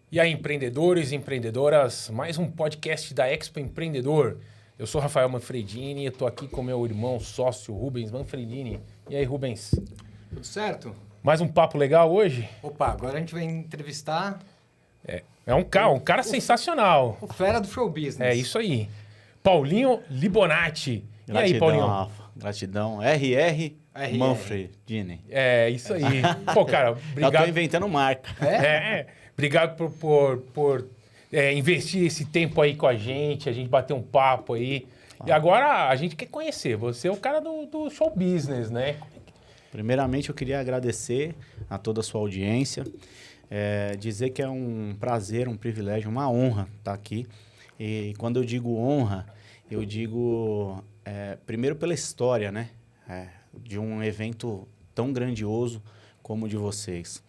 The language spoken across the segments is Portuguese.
E aí, empreendedores e empreendedoras, mais um podcast da Expo Empreendedor. Eu sou Rafael Manfredini e estou aqui com meu irmão sócio Rubens Manfredini. E aí, Rubens? Tudo certo? Mais um papo legal hoje? Opa, agora a gente vai entrevistar É um cara sensacional. o fera do show business. É isso aí. Paulinho Libonati. E aí, Gratidão, Paulinho? Rafa. Gratidão. RR Manfredini. É isso aí. Pô, cara, Eu tô obrigado. inventando marca. Obrigado por investir esse tempo aí com a gente bater um papo aí. E agora a gente quer conhecer. Você é o cara do show business, né? Primeiramente, eu queria agradecer a toda a sua audiência. Dizer que é um prazer, um privilégio, uma honra estar aqui. E quando eu digo honra, eu digo primeiro pela história, né? De um evento tão grandioso como o de vocês.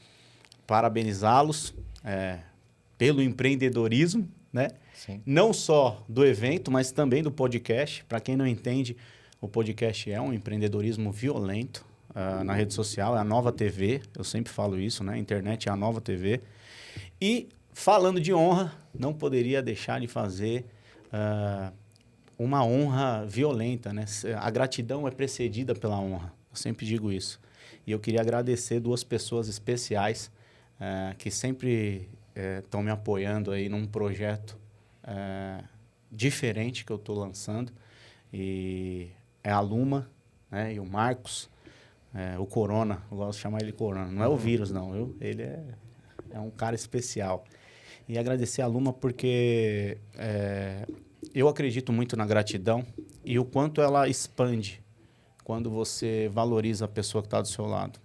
Parabenizá-los pelo empreendedorismo, né? Sim. Não só do evento, mas também do podcast. Para quem não entende, o podcast é um empreendedorismo violento na rede social, é a nova TV, eu sempre falo isso, né? A internet é a nova TV. E falando de honra, não poderia deixar de fazer uma honra violenta, né? A gratidão é precedida pela honra, eu sempre digo isso. E eu queria agradecer duas pessoas especiais que sempre estão me apoiando aí num projeto diferente que eu estou lançando. E é a Luma, né, e o Marcos, o Corona, eu gosto de chamar ele Corona. Não é o vírus, não, viu? Ele é um cara especial. E agradecer a Luma porque eu acredito muito na gratidão e o quanto ela expande quando você valoriza a pessoa que está do seu lado.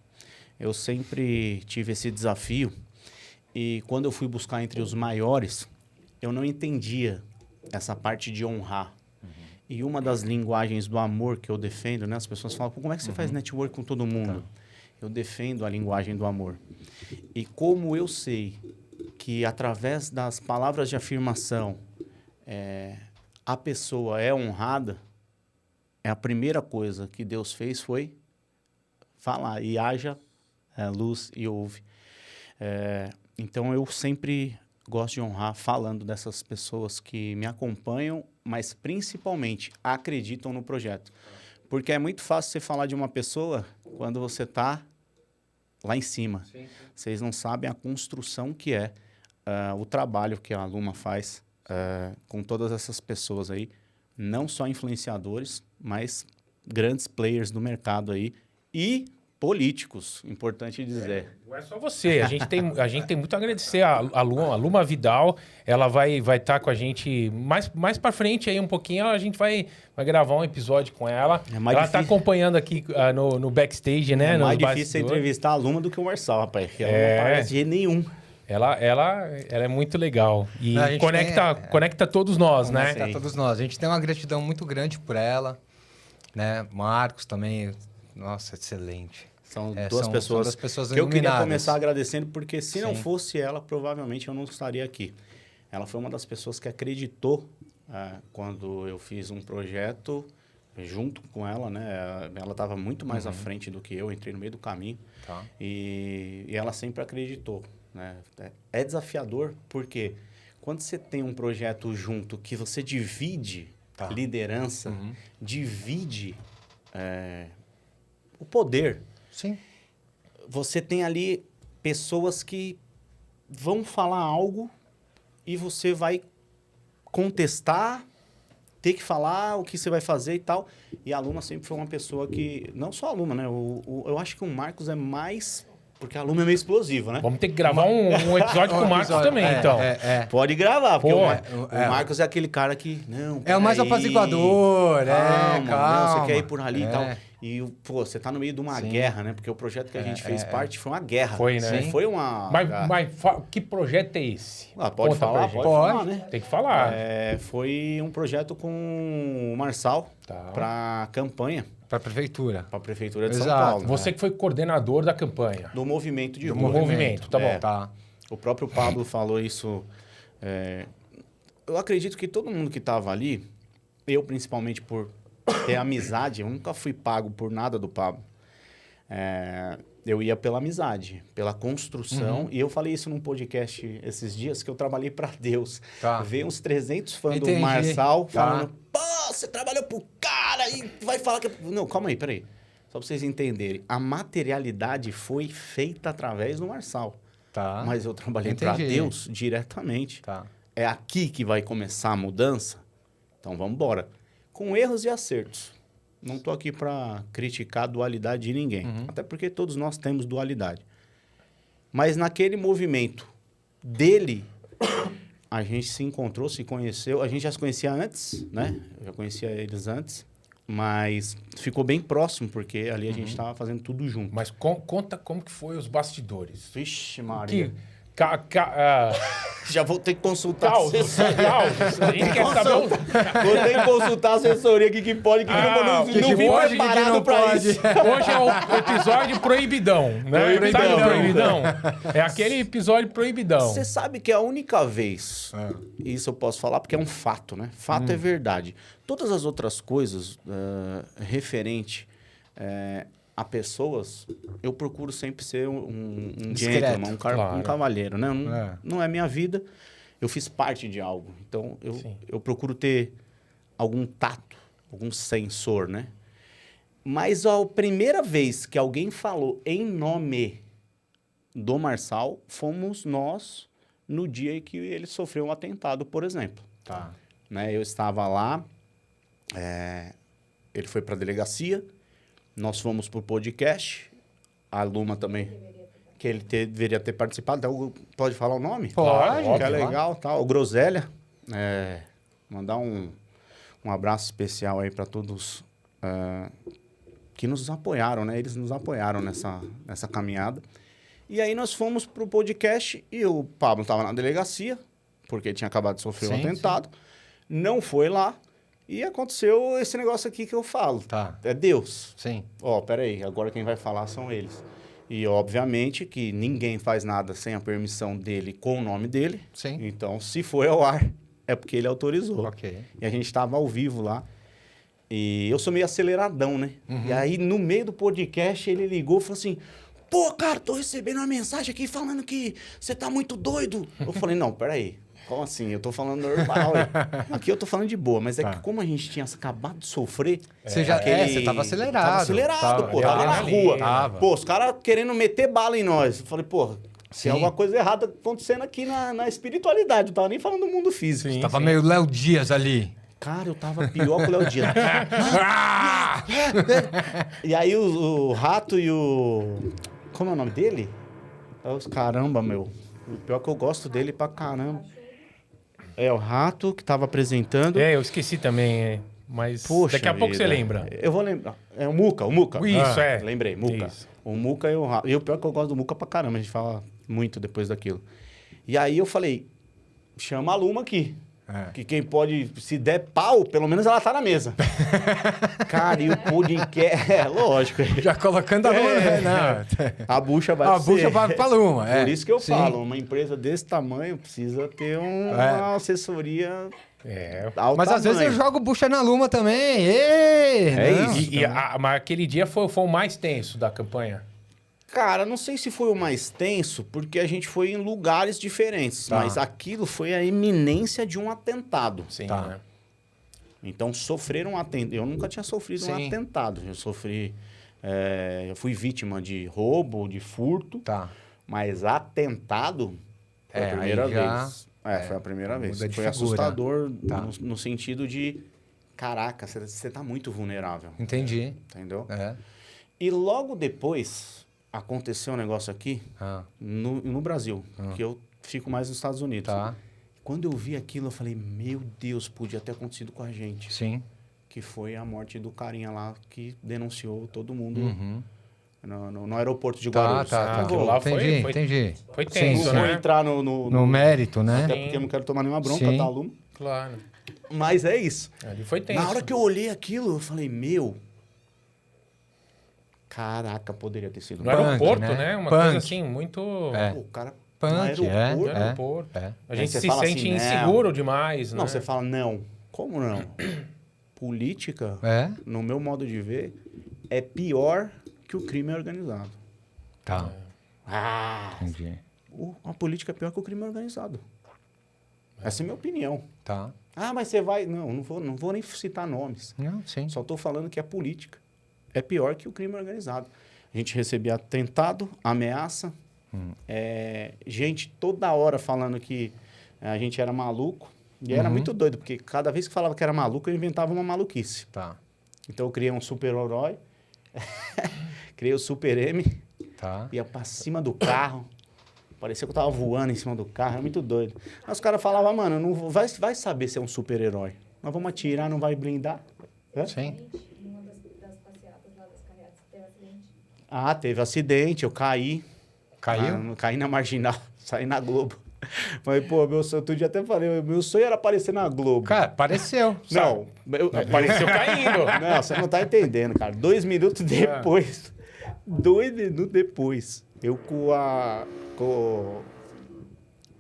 Eu sempre tive esse desafio e quando eu fui buscar entre os maiores, eu não entendia essa parte de honrar. E uma das linguagens do amor que eu defendo, né? As pessoas falam, como é que você faz network com todo mundo? Tá. Eu defendo a linguagem do amor. E como eu sei que através das palavras de afirmação a pessoa é honrada, a primeira coisa que Deus fez foi falar, e haja luz e ouve. Então, eu sempre gosto de honrar falando dessas pessoas que me acompanham, mas principalmente acreditam no projeto. Porque é muito fácil você falar de uma pessoa quando você está lá em cima. Sim. Vocês não sabem a construção que é o trabalho que a Luma faz com todas essas pessoas aí, não só influenciadores, mas grandes players do mercado aí e políticos, importante dizer. Não é só você, a gente tem muito a agradecer a Luma Vidal, ela vai estar com a gente mais para frente aí um pouquinho, a gente vai gravar um episódio com ela. Ela está acompanhando aqui no backstage, né? É mais difícil entrevistar a Luma do que o Marçal, rapaz, porque ela não parece de jeito nenhum. Ela é muito legal e conecta todos nós, né? Conecta todos nós. A gente tem uma gratidão muito grande por ela, né? Marcos também, nossa, excelente. São duas pessoas que eu queria começar agradecendo, porque se não fosse ela, provavelmente eu não estaria aqui. Ela foi uma das pessoas que acreditou quando eu fiz um projeto junto com ela, né? Ela estava muito mais à frente do que eu, entrei no meio do caminho. Tá. E ela sempre acreditou, né? É desafiador, porque quando você tem um projeto junto que você divide liderança, divide o poder. Sim. Você tem ali pessoas que vão falar algo e você vai contestar, ter que falar o que você vai fazer e tal. E a Luma sempre foi uma pessoa que... Não só a Luma, né? Eu acho que o Marcos é mais... Porque a Luma é meio explosiva, né? Vamos ter que gravar um episódio com o Marcos também, então. Pode gravar, porque o Marcos é aquele cara que... Não, é o mais apaziguador, calma. Não, você quer ir por ali e tal. E, pô, você tá no meio de uma guerra, né? Porque o projeto que a gente fez parte foi uma guerra. Foi, né? Não foi uma... Mas que projeto é esse? Pode falar, né? Tem que falar. Foi um projeto com o Marçal para campanha. Para a prefeitura. Para a prefeitura de São Paulo. Você que foi coordenador da campanha. Do movimento de rua. Do movimento, tá bom. Tá. O próprio Pablo falou isso. Eu acredito que todo mundo que estava ali, eu principalmente por ter amizade, eu nunca fui pago por nada do Pablo. Eu ia pela amizade, pela construção. E eu falei isso num podcast esses dias, que eu trabalhei para Deus. Veio uns 300 fãs do Marçal falando, pô, você trabalhou pro cara e vai falar que... Não, calma aí, peraí. Só para vocês entenderem. A materialidade foi feita através do Marçal. Mas eu trabalhei para Deus diretamente. É aqui que vai começar a mudança? Então, vamos embora. Com erros e acertos. Não estou aqui para criticar a dualidade de ninguém. Até porque todos nós temos dualidade. Mas naquele movimento dele, a gente se encontrou, se conheceu. A gente já se conhecia antes, né? Eu já conhecia eles antes. Mas ficou bem próximo, porque ali a gente estava fazendo tudo junto. Mas conta como que foi os bastidores. Vixe, Maria. Já vou ter que consultar a assessoria. A gente quer saber Vou ter que consultar a assessoria, o que pode, não vim preparado para isso. Hoje é o episódio proibidão, né? Sabe o proibidão? É aquele episódio proibidão. Você sabe que é a única vez, isso eu posso falar porque é um fato, né? Fato é verdade. Todas as outras coisas referente a pessoas, eu procuro sempre ser um gentleman, um cavalheiro, né? Não é minha vida, eu fiz parte de algo. Então, eu procuro ter algum tato, algum sensor, né? Mas a primeira vez que alguém falou em nome do Marçal, fomos nós no dia que ele sofreu um atentado, por exemplo. Né? Eu estava lá, ele foi para a delegacia, nós fomos para o podcast, a Luma também, que ele deveria ter participado. Então, pode falar o nome? Pode. Que é legal, tá? O Groselha. Mandar um abraço especial aí para todos que nos apoiaram, né? Eles nos apoiaram nessa caminhada. E aí nós fomos para o podcast e o Pablo estava na delegacia, porque tinha acabado de sofrer um atentado. Não foi lá. E aconteceu esse negócio aqui que eu falo. É Deus. Peraí, agora quem vai falar são eles. E, obviamente, que ninguém faz nada sem a permissão dele com o nome dele. Então, se foi ao ar, é porque ele autorizou. E a gente estava ao vivo lá. E eu sou meio aceleradão, né? E aí, no meio do podcast, ele ligou e falou assim... Pô, cara, tô recebendo uma mensagem aqui falando que você tá muito doido. Eu falei, não, peraí. Como assim? Eu tô falando normal. Aqui eu tô falando de boa, mas é que como a gente tinha acabado de sofrer... Você tava acelerado. Tava acelerado, tava na rua. Pô, os caras querendo meter bala em nós. Eu falei, pô, tem alguma coisa errada acontecendo aqui na espiritualidade. Eu tava nem falando do mundo físico. Tava meio Léo Dias ali. Cara, eu tava pior que o Léo Dias. E aí o Rato e o... Como é o nome dele? Caramba, meu. O pior que eu gosto dele pra caramba. É o Rato que tava apresentando. Eu esqueci também, mas daqui a pouco você lembra. Eu vou lembrar. É o Muca. Isso, Lembrei, Muca. Isso. O Muca e o Rato. E o pior que eu gosto do Muca pra caramba, a gente fala muito depois daquilo. E aí eu falei, chama a Luma aqui. Que quem pode, se der pau, pelo menos ela tá na mesa. Cara, e o podcast... lógico. Já colocando a Luma. A bucha vai ser. A bucha vai pra Luma. Por isso que eu falo, uma empresa desse tamanho precisa ter uma assessoria... Mas às vezes eu jogo bucha na Luma também. Isso. Mas aquele dia foi o mais tenso da campanha. Cara, não sei se foi o mais tenso, porque a gente foi em lugares diferentes. Mas aquilo foi a iminência de um atentado. Né? Então, sofreram um atentado. Eu nunca tinha sofrido um atentado. Eu sofri... eu fui vítima de roubo, de furto. Mas atentado foi a primeira vez. Foi a primeira vez. Foi assustador no sentido de... Caraca, você tá muito vulnerável. Entendi. Entendeu? E logo depois... Aconteceu um negócio aqui no Brasil, que eu fico mais nos Estados Unidos. Quando eu vi aquilo, eu falei, meu Deus, podia ter acontecido com a gente. Que foi a morte do carinha lá que denunciou todo mundo no aeroporto de Guarulhos. Lá entendi. Foi tenso, né? Não vou entrar no mérito, né? Até porque eu não quero tomar nenhuma bronca, tá, Luma? Claro. Mas é isso. Ali foi tenso. Na hora que eu olhei aquilo, eu falei, meu... Caraca, poderia ter sido. No aeroporto, né? Uma coisa assim, muito... O cara... No aeroporto. A gente se sente inseguro demais, né? Não, você fala, não. Como não? Política, no meu modo de ver, é pior que o crime organizado. Tá. Entendi. A política é pior que o crime organizado. Essa é a minha opinião. Tá. Mas você vai... Não vou nem citar nomes. Não, sim. Só estou falando que a política é pior que o crime organizado. A gente recebia atentado, ameaça, gente toda hora falando que a gente era maluco. E era muito doido, porque cada vez que falava que era maluco, eu inventava uma maluquice. Tá. Então eu criei um super-herói, criei o Super M, Tá. ia pra cima do carro, parecia que eu tava voando em cima do carro, era muito doido. Aí os caras falavam, mano, não vai saber se é um super-herói. Nós vamos atirar, não vai blindar. Sim. Numa das passeatas lá das carreatas, teve acidente? Teve acidente, eu caí. Caiu? Caí na Marginal, saí na Globo. Mas, pô, meu sonho, outro dia até falei, meu sonho era aparecer na Globo. Cara, apareceu. Não, Apareceu caindo. Não, você não tá entendendo, cara. 2 minutos depois, 2 minutos depois, eu com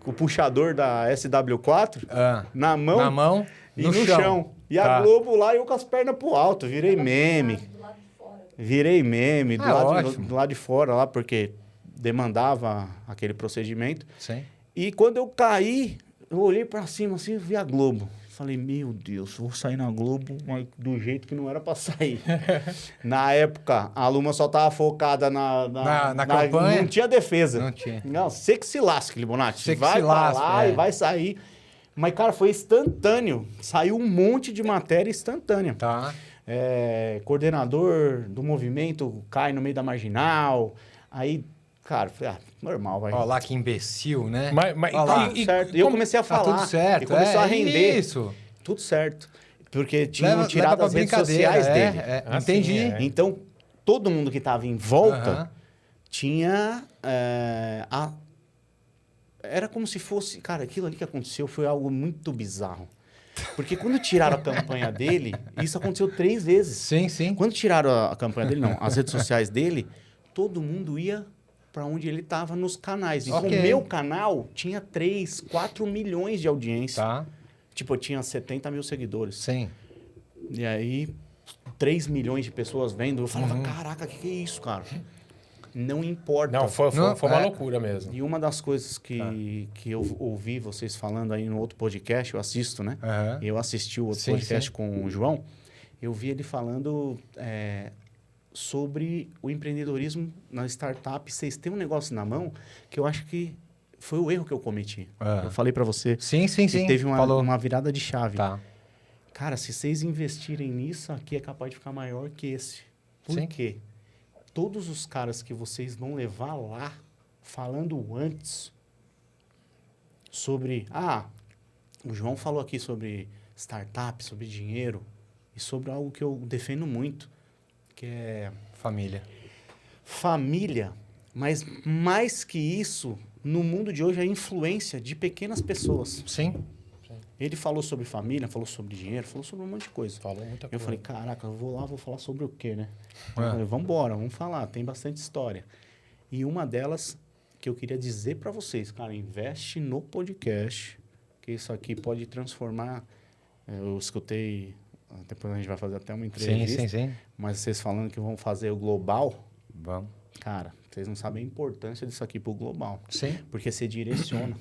o puxador da SW4 na mão e no chão. E a Globo lá, eu com as pernas pro alto, virei meme. Do lado de fora. Virei meme do ótimo. lado de fora lá, porque demandava aquele procedimento. Sim. E quando eu caí, eu olhei pra cima assim e vi a Globo. Falei, meu Deus, vou sair na Globo mas do jeito que não era pra sair. Na época, a Luma só tava focada na campanha? Não tinha defesa. Não tinha. Não, você que se lasque, Libonati. Você que vai se pra lasque, lá e vai sair. Mas, cara, foi instantâneo. Saiu um monte de matéria instantânea. Tá. Coordenador do movimento cai no meio da Marginal. Aí, cara, falei, normal, vai. Olha lá que imbecil, né? Mas Olha lá. Certo. E eu comecei a falar. Tudo certo. E começou a render. Isso. Tudo certo. Porque tinham tirado leva pra as redes brincadeira, sociais dele. Entendi. Sim, é. Então, todo mundo que estava em volta Aham. tinha... Era como se fosse... Cara, aquilo ali que aconteceu foi algo muito bizarro. Porque quando tiraram a campanha dele, isso aconteceu 3 vezes. Sim, sim. Quando tiraram a campanha dele, não, as redes sociais dele, todo mundo ia para onde ele estava nos canais. Então, o meu canal tinha 3, 4 milhões de audiência. Tá. Tipo, eu tinha 70 mil seguidores. Sim. E aí, 3 milhões de pessoas vendo. Eu falava, caraca, que é isso, cara? Não importa. Não, foi uma loucura mesmo. E uma das coisas que eu ouvi vocês falando aí no outro podcast, eu assisto, né? Aham. Eu assisti o outro podcast com o João. Eu vi ele falando sobre o empreendedorismo na startup. Vocês têm um negócio na mão que eu acho que foi o erro que eu cometi. Eu falei para você. Sim. Que teve uma virada de chave. Tá. Cara, se vocês investirem nisso, aqui é capaz de ficar maior que esse. Por quê? Todos os caras que vocês vão levar lá, falando antes sobre... o João falou aqui sobre startup, sobre dinheiro e sobre algo que eu defendo muito, que é... Família. Mas mais que isso, no mundo de hoje, a influência de pequenas pessoas. Sim. Ele falou sobre família, falou sobre dinheiro, falou sobre um monte de coisa. Falou muita coisa. Eu falei, caraca, eu vou lá, vou falar sobre o quê, né? Eu falei, vambora, vamos falar, tem bastante história. E uma delas que eu queria dizer para vocês, cara, investe no podcast, que isso aqui pode transformar... Eu escutei, depois a gente vai fazer até uma entrevista, Sim. mas vocês falando que vão fazer o global, Vamos. cara, vocês não sabem a importância disso aqui pro global. Sim. Porque você direciona.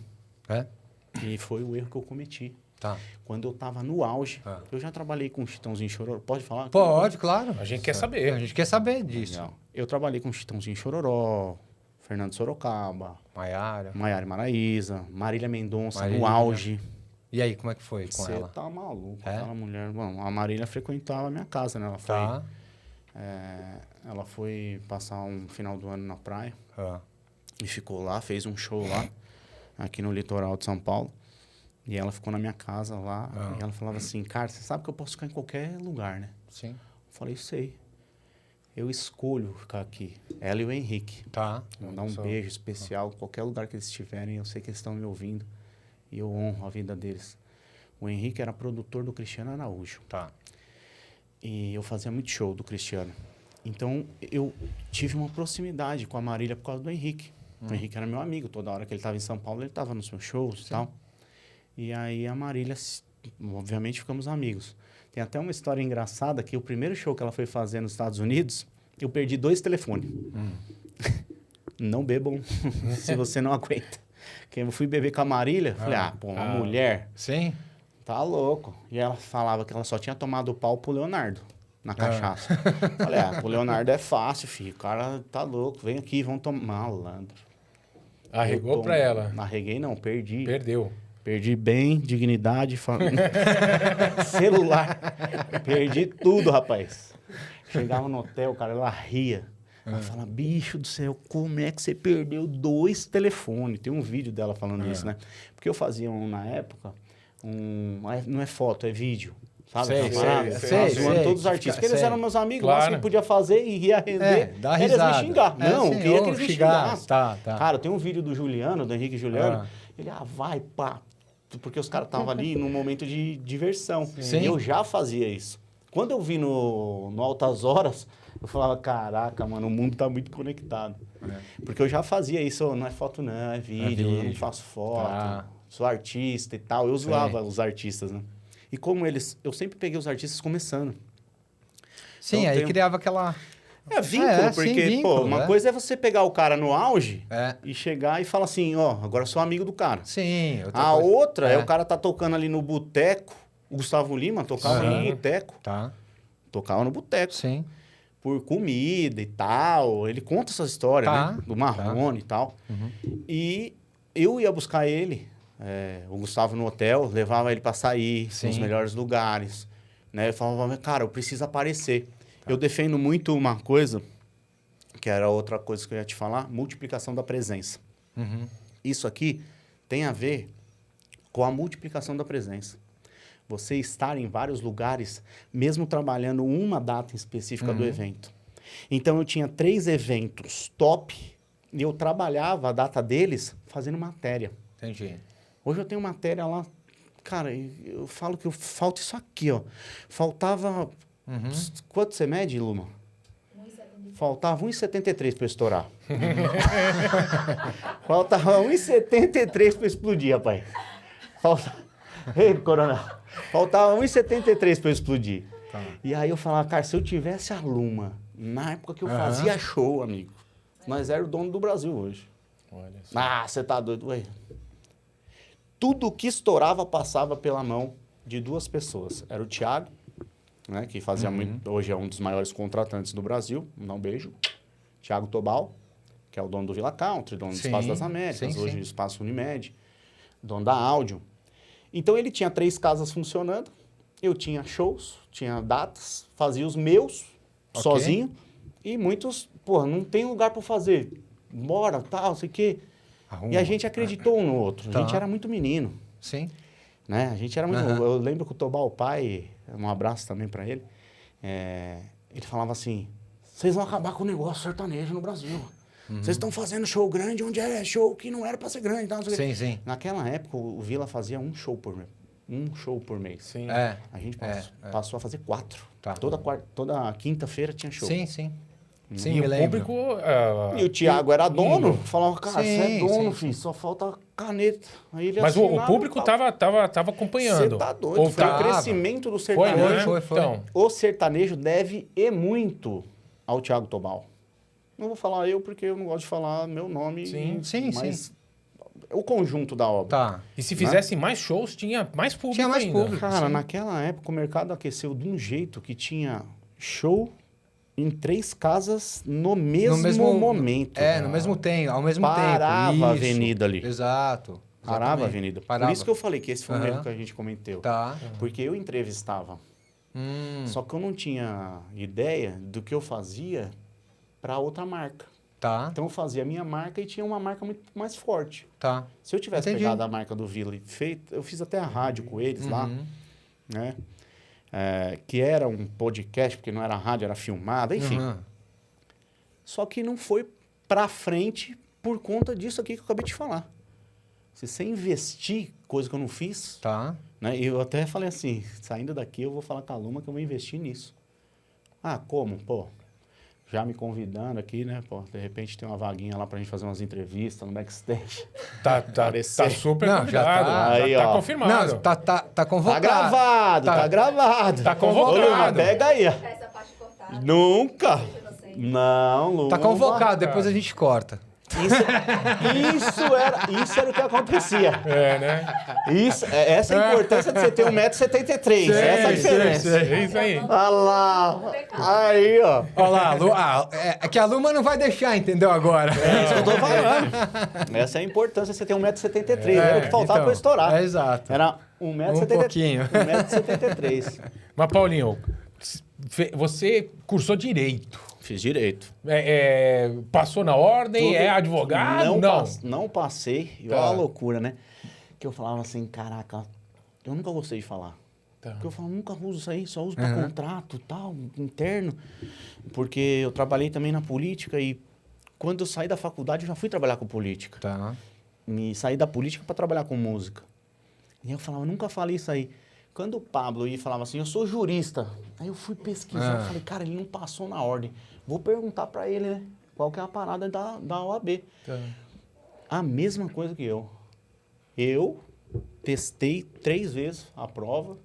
E foi o erro que eu cometi. Tá. Quando eu tava no auge, eu já trabalhei com Chitãozinho Chororó. Pode falar? Pode, claro. A gente quer saber. A gente quer saber disso. Legal. Eu trabalhei com Chitãozinho Chororó, Fernando Sorocaba, Maiara. Maiara e Maraísa, Marília Mendonça, no Marília. auge. E aí, como é que foi com Você ela? tá maluco, É? aquela mulher. Bom, a Marília frequentava a minha casa, né? Ela foi passar um final do ano na praia e ficou lá, fez um show lá, aqui no litoral de São Paulo. E ela ficou na minha casa lá e ela falava assim, cara, você sabe que eu posso ficar em qualquer lugar, né? Sim. Eu falei, sei. Eu escolho ficar aqui. Ela e o Henrique. Tá. Vou dar um beijo especial em qualquer lugar que eles estiverem. Eu sei que eles estão me ouvindo. E eu honro a vida deles. O Henrique era produtor do Cristiano Araújo. Tá. E eu fazia muito show do Cristiano. Então, eu tive uma proximidade com a Marília por causa do Henrique. O Henrique era meu amigo. Toda hora que ele estava em São Paulo, ele estava nos meus shows e tal. E aí a Marília, obviamente, ficamos amigos. Tem até uma história engraçada que o primeiro show que ela foi fazer nos Estados Unidos, eu perdi 2 telefones. não bebam se você não aguenta. Porque eu fui beber com a Marília, falei, uma mulher... Sim. Tá louco. E ela falava que ela só tinha tomado pau pro Leonardo na cachaça. Falei, pro Leonardo é fácil, filho. O cara tá louco. Vem aqui, vamos tomar. Malandro. Arregou pra ela. Não arreguei não, perdi. Perdeu. Perdi bem, dignidade, celular. Perdi tudo, rapaz. Chegava no hotel, cara, ela ria. Ela fala, bicho do céu, como é que você perdeu 2 telefones? Tem um vídeo dela falando isso, né? Porque eu fazia na época, não é foto, é vídeo. Sabe? Zoando todos os artistas. Porque eles eram meus amigos, claro. Lá, que podia fazer e ia render. Dá risada. Eles me xingar. Não, queria que eles me xingassem. Tá. Cara, tem um vídeo do Juliano, do Henrique Juliano. Ele, vai, pá. Porque os caras estavam ali num momento de diversão. Sim. E eu já fazia isso. Quando eu vi no Altas Horas, eu falava, caraca, mano, o mundo tá muito conectado. Porque eu já fazia isso, não é foto não, é vídeo. Eu não faço foto, sou artista e tal. Eu zoava os artistas, né? E como eu sempre peguei os artistas começando. Sim, então, aí criava aquela... vínculo, porque, vínculo, uma coisa é você pegar o cara no auge e chegar e falar assim, agora eu sou amigo do cara. Sim. Outra é o cara tá tocando ali no boteco, o Gustavo Lima tocava no boteco. Tá. Tocava no boteco. Sim. Por comida e tal. Ele conta essa história, né? Do Marrone e tal. E eu ia buscar ele, o Gustavo no hotel, levava ele pra sair nos melhores lugares. Né? Eu falava, cara, eu preciso aparecer. Eu defendo muito uma coisa, que era outra coisa que eu ia te falar, multiplicação da presença. Isso aqui tem a ver com a multiplicação da presença. Você estar em vários lugares, mesmo trabalhando uma data específica do evento. Então, eu tinha 3 eventos top e eu trabalhava a data deles fazendo matéria. Entendi. Hoje eu tenho matéria lá, cara, eu falo que falta isso aqui, ó. Faltava... Quanto você mede, Luma? 1,73. Faltava 1,73 para estourar. Faltava 1,73 para explodir, rapaz. Ei, Coronel. Faltava 1,73 para explodir. Tá. E aí eu falava, cara, se eu tivesse a Luma, na época que eu fazia show, amigo, nós era o dono do Brasil hoje. Olha só. Você tá doido, ué. Tudo que estourava passava pela mão de 2 pessoas. Era o Thiago, né, que fazia muito, hoje é um dos maiores contratantes do Brasil, um beijo. Thiago Tobal, que é o dono do Villa Country, dono do Espaço das Américas, hoje o Espaço Unimed, dono da Áudio. Então, ele tinha 3 casas funcionando, eu tinha shows, tinha datas, fazia os meus sozinho, e muitos, não tem lugar para fazer, bora, tal, sei o quê. E a gente acreditou um no outro, a gente era muito menino. Sim. Né? A gente era muito... Eu lembro que o Tobal, o pai, um abraço também para ele, ele falava assim, vocês vão acabar com o negócio sertanejo no Brasil. Vocês estão fazendo show grande onde é show que não era para ser grande. Tá? Sim. Naquela época, o Villa fazia um show por mês. Sim. A gente passou a fazer 4. Tá. Toda quinta-feira tinha show. Sim. Sim, e me o lembro. público... E o Thiago era dono, falava, cara, você é dono, filho, só falta caneta. Aí ele Mas o público tava acompanhando. Você tá doido, foi o crescimento do sertanejo. Foi. Então. O sertanejo deve muito ao Thiago Tobal. Não vou falar eu, porque eu não gosto de falar meu nome. Mas o conjunto da obra. Tá. E se fizessem mais shows, tinha mais público. Tinha mais público. Cara, naquela época o mercado aqueceu de um jeito que tinha show em 3 casas no mesmo momento. No mesmo tempo, ao mesmo tempo. Parava a avenida ali. Exato. Parava a avenida. Por isso que eu falei que esse foi um erro que a gente cometeu. Tá. Porque eu entrevistava. Só que eu não tinha ideia do que eu fazia para outra marca. Tá. Então eu fazia a minha marca e tinha uma marca muito mais forte. Tá. Se eu tivesse pegado a marca do Villa e feito, eu fiz até a rádio com eles lá, né? Que era um podcast, porque não era rádio, era filmada, enfim. Só que não foi pra frente por conta disso aqui que eu acabei de falar. Se você investir, coisa que eu não fiz, né? E eu até falei assim, saindo daqui eu vou falar com a Luma que eu vou investir nisso. Como? Já me convidando aqui, né? De repente tem uma vaguinha lá pra gente fazer umas entrevistas no backstage. Tá super convidado. Já tá confirmado. Não, tá convocado. Tá gravado. Tá convocado. Ô, Luma, pega aí. Essa parte cortada. Nunca. Não, Luma. Tá convocado, depois a gente corta. Isso era o que acontecia. né? Essa é a importância de você ter 1,73 m. Essa é a diferença. É isso aí. Olha lá. Aí, ó. Olha lá, é que a Luma não vai deixar, entendeu agora? É isso que eu tô falando. Essa é a importância de você ter 1,73 m. Era o que faltava então, pra eu estourar. exato. Era 1,73 m. Um pouquinho. 1,73 m. Mas, Paulinho, você cursou Direito. Fiz Direito. Passou na ordem, é advogado? Não passei. E olha a loucura, né? Que eu falava assim, caraca, eu nunca gostei de falar. Tá. Porque eu falava, nunca uso isso aí, só uso para contrato, tal, interno. Porque eu trabalhei também na política e quando eu saí da faculdade eu já fui trabalhar com política. Tá. E saí da política para trabalhar com música. E eu falava, nunca falei isso aí. Quando o Pablo ia falava assim, eu sou jurista. Aí eu fui pesquisar, eu falei, cara, ele não passou na ordem. Vou perguntar para ele, né? Qual que é a parada da OAB. Tá. A mesma coisa que eu. Eu testei 3 vezes a prova.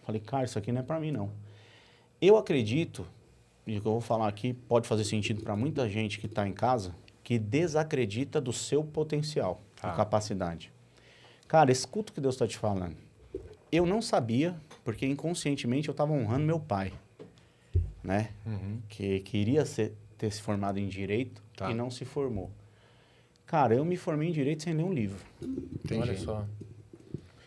Falei, cara, isso aqui não é para mim, não. Eu acredito, e o que eu vou falar aqui pode fazer sentido para muita gente que está em casa, que desacredita do seu potencial, da capacidade. Cara, escuta o que Deus está te falando. Eu não sabia, porque inconscientemente eu estava honrando meu pai, né? Que queria ter se formado em Direito e não se formou. Cara, eu me formei em Direito sem ler um livro. Entendi. Olha só.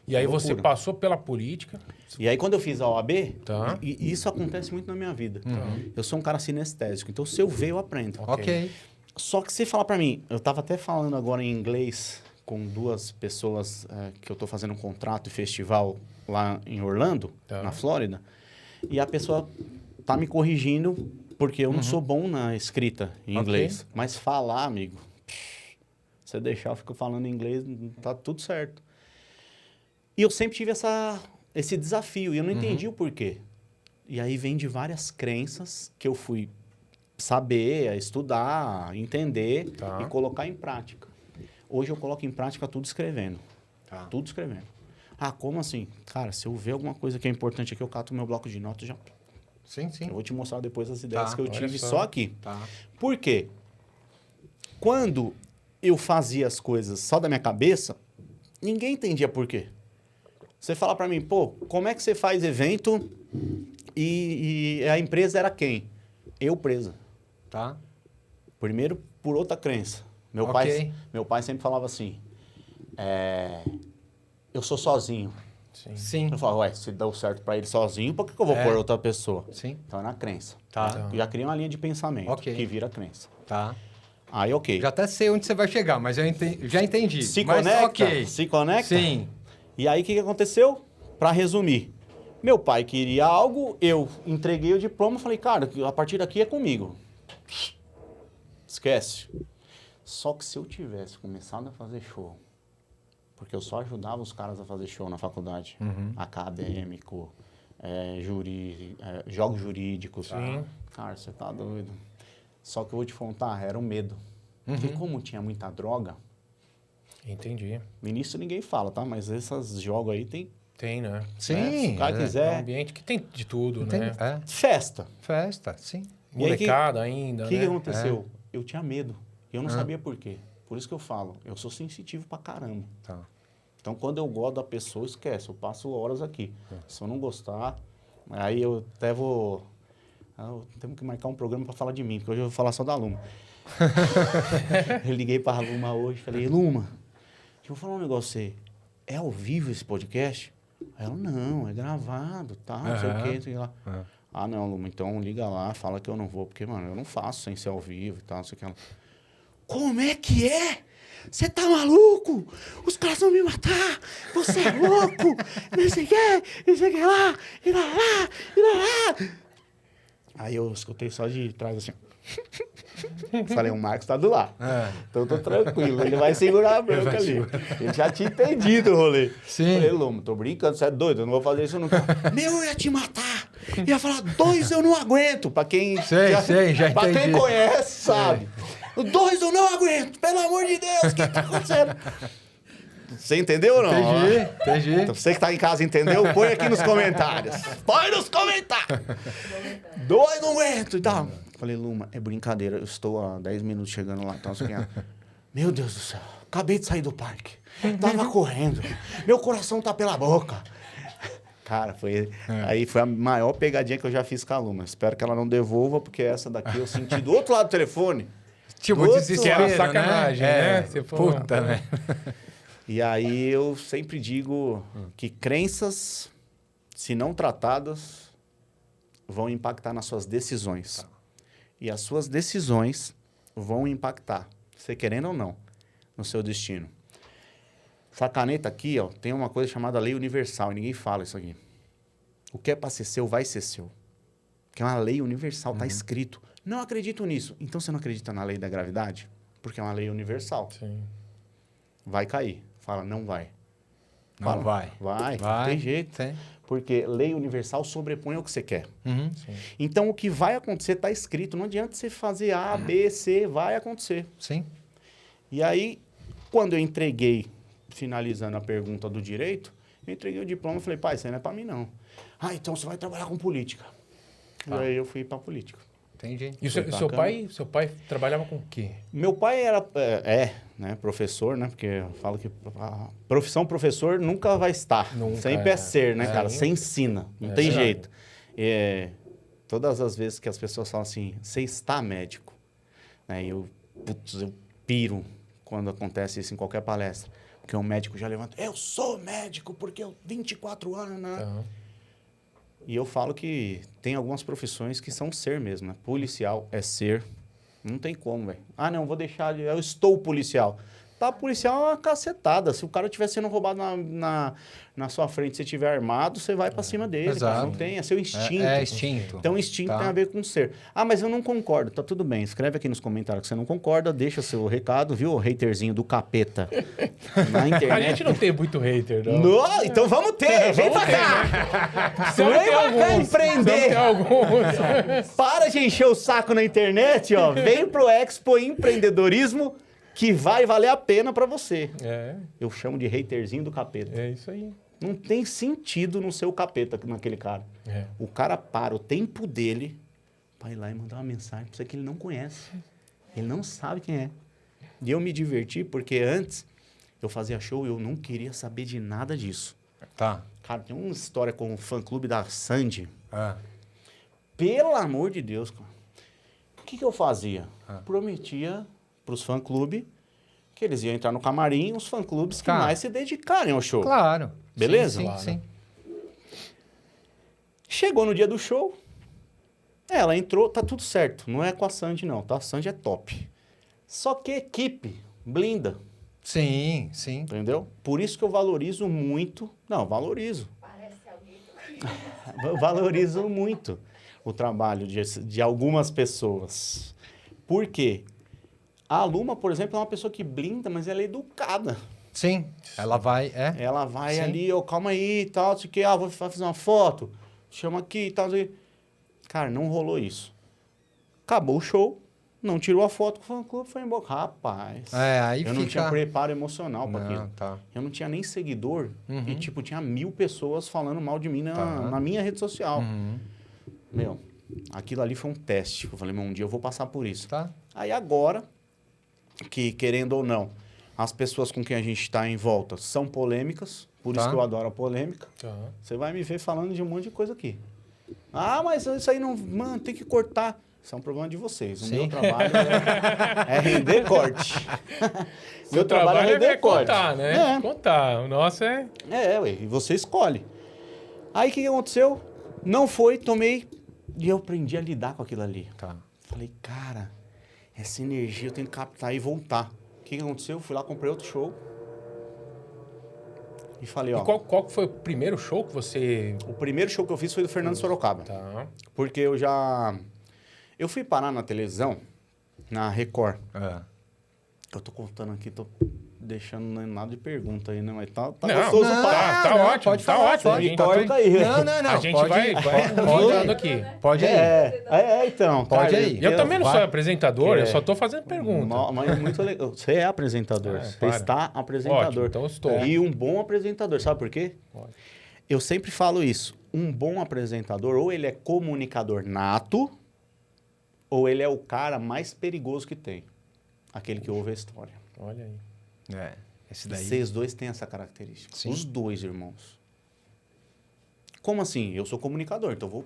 E aí você passou pela política. E aí quando eu fiz a OAB, Tá. e isso acontece muito na minha vida. Eu sou um cara sinestésico, então se eu ver, eu aprendo. Ok. Só que você falar pra mim, eu tava até falando agora em inglês com 2 pessoas que eu tô fazendo um contrato e festival lá em Orlando, na Flórida, e a pessoa tá me corrigindo porque eu não sou bom na escrita em inglês. Mas falar, amigo, se você deixar eu fico falando inglês, tá tudo certo. E eu sempre tive esse desafio, e eu não entendi o porquê. E aí vem de várias crenças que eu fui saber, estudar, entender e colocar em prática. Hoje eu coloco em prática tudo escrevendo. Tudo escrevendo. Ah, como assim? Cara, se eu ver alguma coisa que é importante aqui, eu cato o meu bloco de notas e já... Sim. Eu vou te mostrar depois as ideias que eu tive só. só aqui. Por quê? Quando eu fazia as coisas só da minha cabeça, ninguém entendia por quê. Você fala pra mim, pô, como é que você faz evento e a empresa era quem? Eu presa. Primeiro, por outra crença. Meu pai sempre falava assim, eu sou sozinho. Sim. Eu falava, ué, se deu certo pra ele sozinho, por que eu vou pôr outra pessoa? Sim. Então é na crença. Tá. Já cria uma linha de pensamento que vira crença. Aí, ok. Já até sei onde você vai chegar, mas já entendi. Se mas, conecta? Se conecta? Sim. E aí, o que aconteceu? Pra resumir, meu pai queria algo, eu entreguei o diploma e falei, cara, a partir daqui é comigo. Esquece. Só que se eu tivesse começado a fazer show, porque eu só ajudava os caras a fazer show na faculdade, acadêmico, jogos jurídicos. Cara, você tá doido. Só que eu vou te contar, era um medo. Porque como tinha muita droga... Entendi. No início ninguém fala, tá? Mas esses jogos aí tem, né? Sim. Se o cara quiser... É um ambiente que tem de tudo, né? Festa. Festa, sim. Molecada ainda, O que aconteceu? Eu tinha medo. E eu não sabia por quê. Por isso que eu falo, eu sou sensitivo pra caramba. Então, quando eu gosto da pessoa, esquece. Eu passo horas aqui. Se eu não gostar, aí eu até vou... temos que marcar um programa pra falar de mim, porque hoje eu vou falar só da Luma. Eu liguei pra Luma hoje e falei, Luma, deixa eu falar um negócio pra você. É ao vivo esse podcast? Ela, não, é gravado, tá, não sei o quê, não sei lá. Ah, não, Luma, então liga lá, fala que eu não vou, porque, mano, eu não faço sem ser ao vivo e tal, não sei o que. Ela, como é que é? Você tá maluco? Os caras vão me matar! Você é louco! Não sei o que, não sei o que lá, e lá, e lá. Aí eu escutei só de trás assim. Falei, o Marcos tá do lado. Então eu tô tranquilo, ele vai segurar a bronca ali. Ele já tinha entendido o rolê. Sim. Falei, Luma, tô brincando, você é doido, eu não vou fazer isso nunca. Meu, eu ia te matar! Ia falar, 2 eu não aguento. Pra quem já pra entendi. quem conhece, sabe. 2 eu não aguento, pelo amor de Deus, o que tá acontecendo? Você entendeu ou não? Entendi. Então, você que tá em casa entendeu? Põe aqui nos comentários. Põe nos comentários. 2 não aguento e tal. Falei, Luma, é brincadeira. Eu estou há 10 minutos chegando lá. Então, assim, Meu Deus do céu, acabei de sair do parque. Tava correndo. Meu coração tá pela boca. Cara, aí foi a maior pegadinha que eu já fiz com a Luma. Espero que ela não devolva, porque essa daqui eu senti do outro lado do telefone. Tipo, desespero, era sacanagem, né? Você puta, né? E aí eu sempre digo que crenças, se não tratadas, vão impactar nas suas decisões. E as suas decisões vão impactar, você querendo ou não, no seu destino. Essa caneta aqui, ó, tem uma coisa chamada lei universal, e ninguém fala isso aqui. O que é para ser seu, vai ser seu. Que é uma lei universal, tá escrito. Não acredito nisso. Então você não acredita na lei da gravidade? Porque é uma lei universal. Sim. Vai cair. Fala, não vai. Não Fala, vai. Vai, não tem jeito. Sim. Porque lei universal sobrepõe o que você quer. Uhum. Então, o que vai acontecer está escrito. Não adianta você fazer A, B, C, vai acontecer. Sim. E aí, quando eu entreguei, finalizando a pergunta do direito, eu entreguei o diploma e falei, pai, isso aí não é para mim, não. Ah, então você vai trabalhar com política. E aí eu fui para política. Entendi. E seu pai trabalhava com o quê? Meu pai era, né, professor, né? Porque eu falo que a profissão professor nunca vai estar. Nunca, Sempre é ser, né, cara? Sim. Você ensina, não tem jeito. Todas as vezes que as pessoas falam assim, você está médico, né? Eu piro quando acontece isso em qualquer palestra. Porque um médico já levanta, eu sou médico porque eu 24 anos, né? Uhum. E eu falo que tem algumas profissões que são ser mesmo, né? Policial é ser. Não tem como, velho. Ah, não, vou deixar... Eu estou policial. Tá, policial é uma cacetada. Se o cara estiver sendo roubado na sua frente, se estiver armado, você vai pra cima dele. Exato. Cara. Não tem, é seu instinto. É instinto. Então, instinto Tá. tem a ver com ser. Ah, mas eu não concordo. Tá tudo bem. Escreve aqui nos comentários que você não concorda. Deixa seu recado, viu? O haterzinho do capeta na internet. A gente não tem muito hater, não. Não, então vamos ter. Vem pra cá. Precisamos ter alguns. Empreender. Para de encher o saco na internet, ó. Vem pro Expo Empreendedorismo que vai valer a pena pra você. Eu chamo de haterzinho do capeta. É isso aí. Não tem sentido no seu capeta naquele cara. O cara para o tempo dele pra ir lá e mandar uma mensagem pra você que ele não conhece. Ele não sabe quem é. E eu me diverti porque antes eu fazia show e eu não queria saber de nada disso. Tá. Cara, tem uma história com o fã-clube da Sandy. Ah. Pelo amor de Deus, cara. O que eu fazia? Prometia pros fã-clube que eles iam entrar no camarim, os fã-clubes que mais se dedicarem ao show. Claro. Beleza? Sim, Claro. sim. Chegou no dia do show, ela entrou, tá tudo certo. Não é com a Sandy, não, tá? A Sandy é top. Só que equipe blinda, Sim, sim. entendeu? Por isso que eu valorizo muito... Não, valorizo. Parece alguém. Eu valorizo muito o trabalho de algumas pessoas. Por quê? A Luma, por exemplo, é uma pessoa que blinda, mas ela é educada. Sim. Ela vai... Ela vai Sim. ali, calma aí e tal, sei que, vou fazer uma foto, chama aqui e tal. Sei. Cara, não rolou isso. Acabou o show, não tirou a foto com o fã-clube, foi embora. Rapaz, aí eu não tinha preparo emocional para aquilo. Tá. Eu não tinha nem seguidor e, tipo, tinha 1000 pessoas falando mal de mim na minha rede social. Meu, aquilo ali foi um teste. Eu falei, um dia eu vou passar por isso. Tá. Aí agora, que querendo ou não, as pessoas com quem a gente está em volta são polêmicas, por isso que eu adoro a polêmica. Você vai me ver falando de um monte de coisa aqui. Ah, mas isso aí não... Mano, tem que cortar. Isso é um problema de vocês. O meu trabalho é render corte. Meu trabalho é render corte. Contar, né? É. Contar. O nosso é... Ué, e você escolhe. Aí, o que aconteceu? Não foi, tomei... E eu aprendi a lidar com aquilo ali. Tá. Falei, cara, essa energia eu tenho que captar e voltar. O que aconteceu? Fui lá, comprei outro show. E falei, ó... E qual foi o primeiro show que você... O primeiro show que eu fiz foi do Fernando Sorocaba. Tá. Porque eu já... Eu fui parar na televisão, na Record. Eu tô contando aqui, tô deixando nada de pergunta aí, né? Mas tá gostoso o papo. Tá ótimo, pode tá falar, ótimo. pode, A pode. Corta aí. Não. A gente pode, vai rodando aqui. Pode ir. Então. Pode cara, ir. Eu também não sou Vai. apresentador, eu só tô fazendo pergunta. Mas é muito legal. Você é apresentador. Você para. está apresentador. Ótimo, então eu estou. E um bom apresentador. Sabe por quê? Pode. Eu sempre falo isso. Um bom apresentador, ou ele é comunicador nato, ou ele é o cara mais perigoso que tem. Aquele que ouve a história. Olha aí. Esse daí. Vocês dois têm essa característica. Sim. Os dois, irmãos. Como assim? Eu sou comunicador, então eu vou...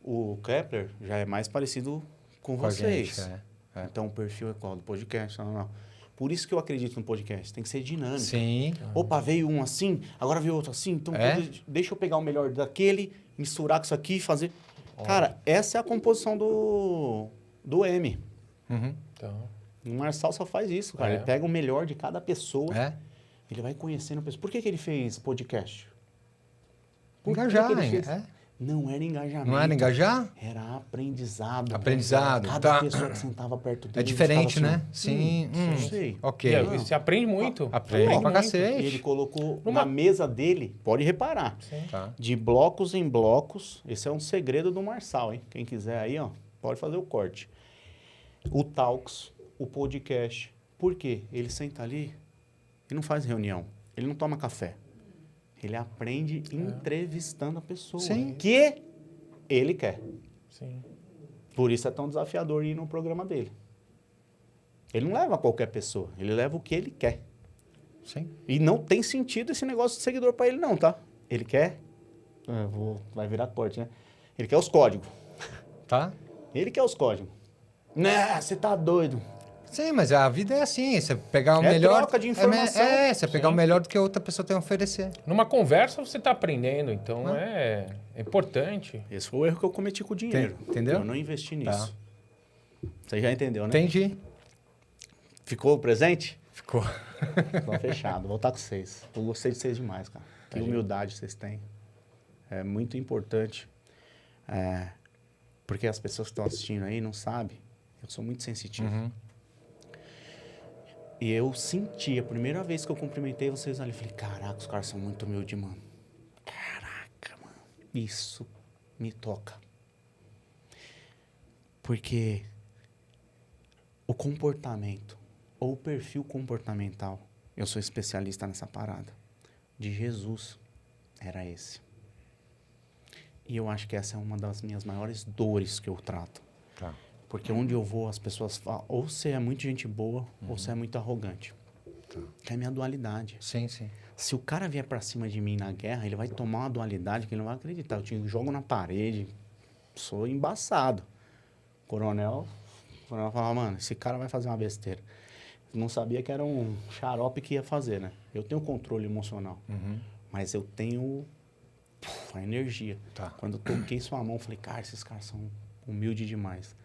O Kepler já é mais parecido com vocês. Gente, Então o perfil é qual? Do podcast? Não. Por isso que eu acredito no podcast. Tem que ser dinâmico. Sim. Opa, veio um assim, agora veio outro assim. Então deixa eu pegar o melhor daquele, misturar com isso aqui e fazer... Cara, essa é a composição do M. Uhum. Então, O Marçal só faz isso, cara. Ele pega o melhor de cada pessoa. Ele vai conhecendo a pessoa. Por que ele fez podcast? Engajar, Não era engajamento. Não era engajar? Era aprendizado. Aprendizado. Cada pessoa que sentava perto dele. É diferente, né? Assim, Sim. Não sei. Ok. e você aprende muito. Aprende pra cacete. Ele colocou na mesa dele, pode reparar, Tá. de blocos em blocos. Esse é um segredo do Marçal, hein? Quem quiser aí, ó, pode fazer o corte. O Talks, o podcast. Por quê? Ele senta ali e não faz reunião. Ele não toma café. Ele aprende entrevistando a pessoa. Sim. Que ele quer. Sim. Por isso é tão desafiador ir no programa dele. Ele não leva qualquer pessoa. Ele leva o que ele quer. Sim. E não tem sentido esse negócio de seguidor para ele não, tá? Ele quer... vai virar corte, né? Ele quer os códigos. Tá? Ele quer os códigos. Né, você tá doido. Sim, mas a vida é assim. Você pegar o É melhor... troca de informação. Você pegar o melhor do que a outra pessoa tem a oferecer. Numa conversa você está aprendendo, então é importante. Esse foi o erro que eu cometi com o dinheiro. Entendeu? Eu não investi nisso. Você já entendeu, né? Entendi. Ficou presente? Ficou. Ficou fechado. Vou voltar com vocês. Eu gostei de vocês demais, cara. Que humildade vocês têm. É muito importante. Porque as pessoas que estão assistindo aí não sabem. Eu sou muito sensitivo. E eu senti, a primeira vez que eu cumprimentei vocês ali, falei, caraca, os caras são muito humildes, mano. Caraca, mano. Isso me toca. Porque o comportamento, ou o perfil comportamental, eu sou especialista nessa parada, de Jesus, era esse. E eu acho que essa é uma das minhas maiores dores que eu trato. Tá. Porque onde eu vou, as pessoas falam, ou você é muito gente boa, ou você é muito arrogante. Tá. Que é a minha dualidade. Sim, sim. Se o cara vier pra cima de mim na guerra, ele vai tomar uma dualidade que ele não vai acreditar. Eu te jogo na parede, sou embaçado. O coronel falava, mano, esse cara vai fazer uma besteira. Eu não sabia que era um xarope que ia fazer, né? Eu tenho controle emocional, mas eu tenho a energia. Tá. Quando eu toquei sua mão, eu falei, cara, esses caras são humildes demais.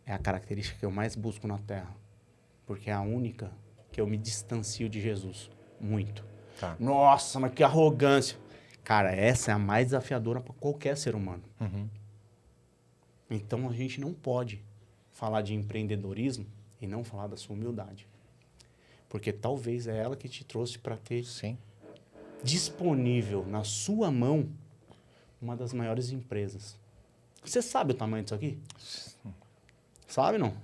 É a característica que eu mais busco na Terra. Porque é a única que eu me distancio de Jesus. Muito. Tá. Nossa, mas que arrogância. Cara, essa é a mais desafiadora para qualquer ser humano. Então, a gente não pode falar de empreendedorismo e não falar da sua humildade. Porque talvez é ela que te trouxe para ter disponível na sua mão uma das maiores empresas. Você sabe o tamanho disso aqui? Sabe, não?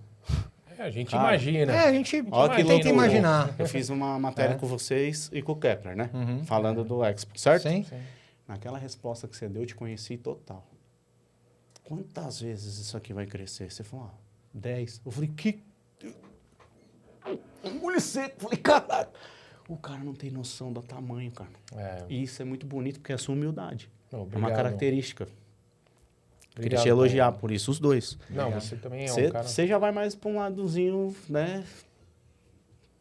A gente imagina. A gente que tenta imaginar. Eu fiz uma matéria com vocês e com o Kepler, né? Falando do Expo, certo? Sim. Naquela resposta que você deu, eu te conheci total. Quantas vezes isso aqui vai crescer? Você falou, 10. Eu falei, que... Engole seco. Falei, caraca. O cara não tem noção do tamanho, cara. E isso é muito bonito, porque é a sua humildade. Obrigado. É uma característica. Queria Obrigado, te elogiar por isso, os dois. Não, você também é um cara... Você já vai mais para um ladozinho, né?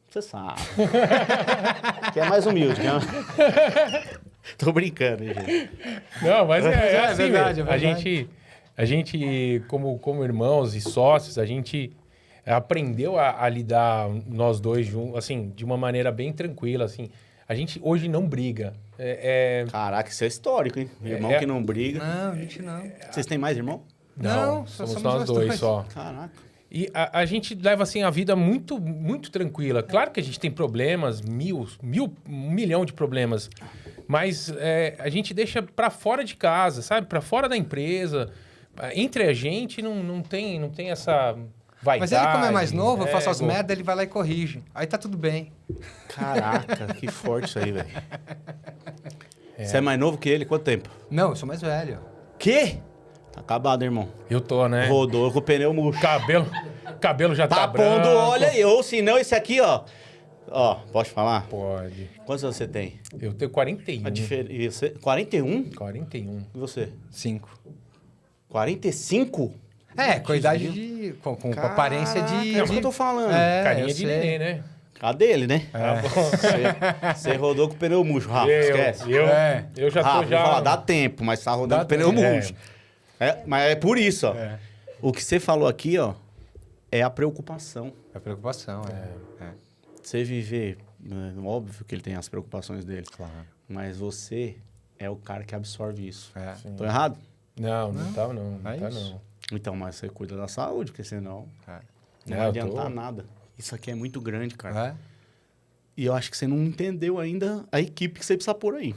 Você sabe. Que é mais humilde, né? Tô brincando, gente. Não, mas é assim, verdade, mesmo. é verdade. A gente como irmãos e sócios, a gente aprendeu a lidar nós dois juntos, assim, de uma maneira bem tranquila, assim. A gente hoje não briga. Caraca, isso é histórico, hein? Irmão que não briga. Não, a gente não. Vocês têm mais irmão? Não, somos nós dois só. Caraca. E a gente leva, assim, a vida muito, muito tranquila. Claro que a gente tem problemas, um milhão de problemas. Mas a gente deixa pra fora de casa, sabe? Pra fora da empresa. Entre a gente não tem essa vaidade. Mas ele, como é mais novo, eu faço as merdas, ele vai lá e corrige. Aí tá tudo bem. Caraca, que forte isso aí, velho. Você é mais novo que ele? Quanto tempo? Não, eu sou mais velho. Quê? Tá acabado, irmão. Eu tô, né? Rodou com o pneu murcho. cabelo já tá pondo branco. óleo aí. Ou se não, esse aqui, ó. Ó, pode falar? Pode. Quantos anos você tem? Eu tenho 41. 41? 41. E você? 5. 45? Com a idade de... Com aparência de... É isso que eu tô falando. Carinha eu de sei. neném, né? Cadê ele, né? Você rodou com o pneu murcho, Rafa, esquece. Eu já Rafa, tô já... vou falar, dá tempo, mas tá rodando com o pneu murcho. Mas é por isso, ó. O que você falou aqui, ó, é a preocupação. É preocupação, Você viver... Óbvio que ele tem as preocupações dele. Claro. Mas você é o cara que absorve isso. Sim. Tô errado? Não tá não. Não É tá isso. não. Então, mas você cuida da saúde, porque senão não É, vai eu adiantar tô- nada. Isso aqui é muito grande, cara. É? E eu acho que você não entendeu ainda a equipe que você precisa pôr aí.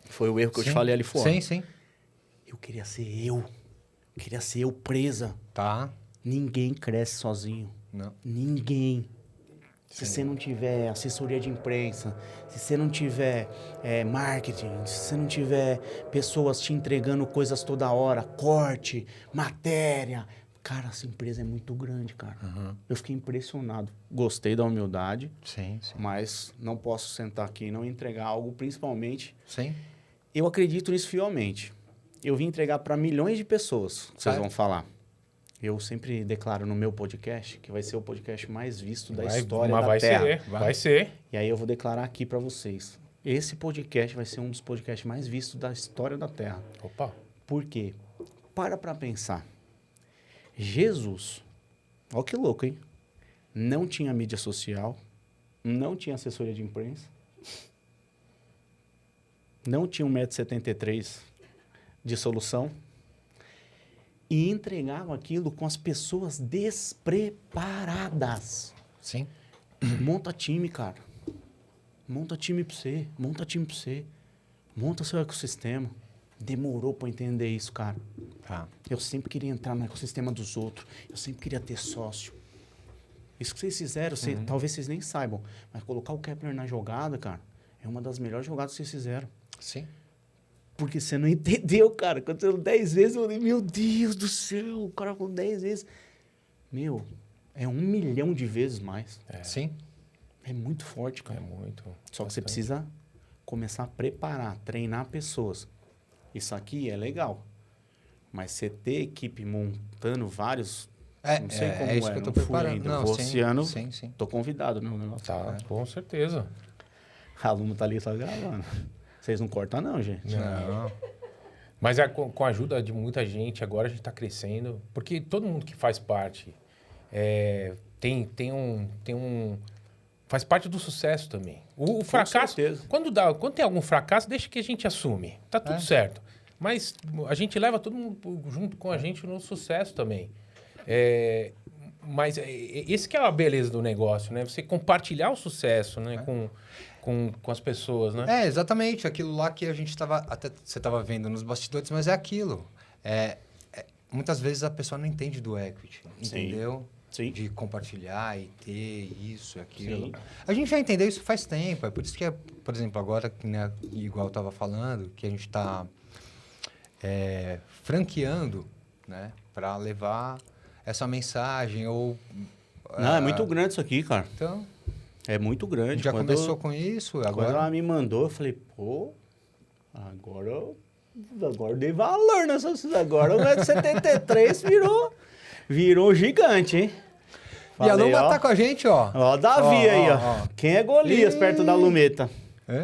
Foi o erro que eu te Sim. falei ali fora. Sim. Eu queria ser eu. Eu queria ser eu presa. Tá. Ninguém cresce sozinho. Não. Ninguém. Se você não tiver assessoria de imprensa, se você não tiver marketing, se você não tiver pessoas te entregando coisas toda hora, corte, matéria... Cara, essa empresa é muito grande, cara. Eu fiquei impressionado. Gostei da humildade, Sim. mas não posso sentar aqui e não entregar algo, principalmente... Sim. Eu acredito nisso fielmente. Eu vim entregar para milhões de pessoas, que vocês vão falar. Eu sempre declaro no meu podcast que vai ser o podcast mais visto da história mas da vai Terra. ser, vai ser. E aí eu vou declarar aqui para vocês. Esse podcast vai ser um dos podcasts mais vistos da história da Terra. Opa. Por quê? Para pensar. Jesus, olha que louco, hein? Não tinha mídia social, não tinha assessoria de imprensa, não tinha 1,73 m de solução e entregava aquilo com as pessoas despreparadas. Sim. Monta time, cara. Monta time pra você. Monta time pra você. Monta seu ecossistema. Demorou pra entender isso, cara. Tá. Eu sempre queria entrar no ecossistema dos outros. Eu sempre queria ter sócio. Isso que vocês fizeram, talvez vocês nem saibam, mas colocar o Kepler na jogada, cara, é uma das melhores jogadas que vocês fizeram. Sim. Porque você não entendeu, cara. Quando você falou 10 vezes, eu falei, meu Deus do céu, o cara falou 10 vezes. Meu, é 1 milhão de vezes mais. Sim. É muito forte, É cara. muito. Só que você precisa começar a preparar, treinar pessoas. Isso aqui é legal. Mas você ter equipe montando vários... não sei como isso que eu tô não fui preparando. ainda. Não, Vou sim, esse ano, sim. tô convidado no negócio. Tá, com certeza. A aluno tá ali só gravando. Vocês não cortam não, gente. Não. Mas com a ajuda de muita gente, agora a gente está crescendo. Porque todo mundo que faz parte faz parte do sucesso também. O fracasso, certeza. quando tem algum fracasso, deixa que a gente assume. Tá tudo certo. Mas a gente leva todo mundo junto com a gente no sucesso também. Mas esse que é a beleza do negócio, né? Você compartilhar o sucesso, né? Com as pessoas, né? Exatamente. Aquilo lá que a gente estava... Até você estava vendo nos bastidores, mas é aquilo. Muitas vezes a pessoa não entende do equity, entendeu? Sim. De compartilhar e ter isso e aquilo. Sim. A gente já entendeu isso faz tempo. É por isso que, por exemplo, agora, né, igual eu estava falando, que a gente está franqueando, né? Para levar essa mensagem ou... Não, é muito grande isso aqui, cara. Então, É muito a grande. gente já Quando começou com isso, Quando agora... ela me mandou, eu falei, pô, agora eu dei valor nessa... Agora o 1,73 virou gigante, hein? E a Falei, Luma ó, tá com a gente, ó. Ó, Davi aí, ó. Quem é Golias perto da Lumeta?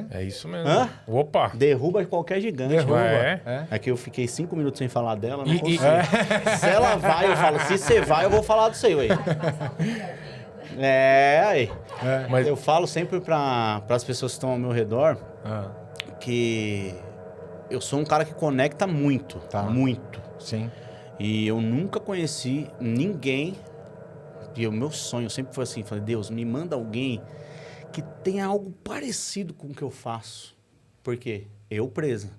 É isso mesmo. Hã? Opa! Derruba qualquer gigante. Derruba. Né? É que eu fiquei 5 minutos sem falar dela, não E- consigo. Se ela vai, eu falo, se você vai, eu vou falar do seu aí. Aí. Mas Eu falo sempre para as pessoas que estão ao meu redor Ah, que eu sou um cara que conecta muito, Tá. muito. sim. E eu nunca conheci ninguém, e o meu sonho sempre foi assim, falei, Deus, me manda alguém que tenha algo parecido com o que eu faço. Por quê? Eu presa.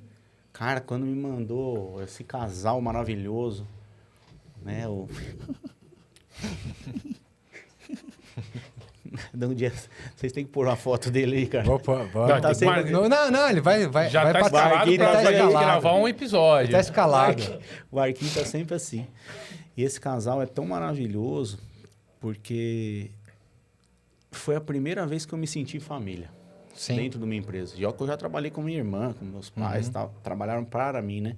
Cara, quando me mandou esse casal maravilhoso, né, Um dia, vocês têm que pôr uma foto dele aí, cara. Opa, Não, Tá tem que sempre- Não, ele vai já vai tá pra escalado Barquinho, pra tá gente escalado. gravar um episódio. Tá escalado. O Arquinho tá sempre assim. E esse casal é tão maravilhoso Porque foi a primeira vez que eu me senti família. Sim. Dentro de uma empresa. E eu já trabalhei com minha irmã, com meus pais, tal, trabalharam para mim, né?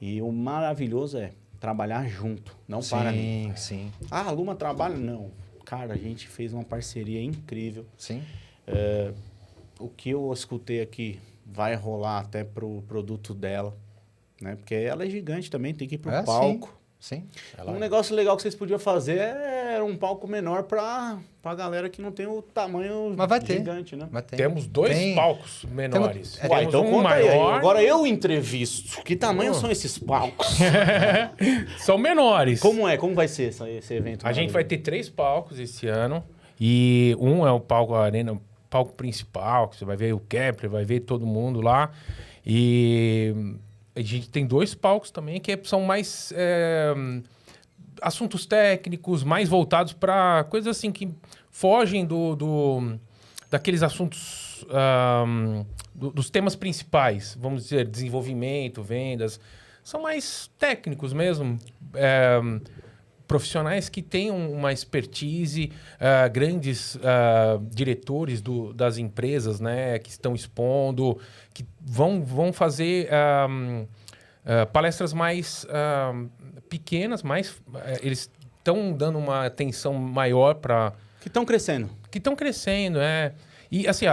E o maravilhoso é trabalhar junto, não para mim. Sim. Ah, a Luma trabalha? Não. Cara, a gente fez uma parceria incrível. Sim. O que eu escutei aqui vai rolar até pro produto dela, né? Porque ela é gigante também, tem que ir pro palco. Sim. Um negócio legal que vocês podiam fazer era um palco menor pra galera que não tem o tamanho gigante, né? Temos 2 palcos menores. Uai, então um conta maior. aí. Agora eu entrevisto. Que tamanho são esses palcos? São menores. Como é? Como vai ser esse evento? A gente vai ter 3 palcos esse ano. E um é o palco Arena, o palco principal, que você vai ver o Kepler, vai ver todo mundo lá. E a gente tem 2 palcos também que são mais assuntos técnicos, mais voltados para coisas assim que fogem daqueles assuntos, dos temas principais. Vamos dizer, desenvolvimento, vendas. São mais técnicos mesmo. Profissionais que têm uma expertise, grandes diretores das empresas, né, que estão expondo, que vão fazer palestras mais pequenas, eles estão dando uma atenção maior para... Que estão crescendo. Que estão crescendo, E assim,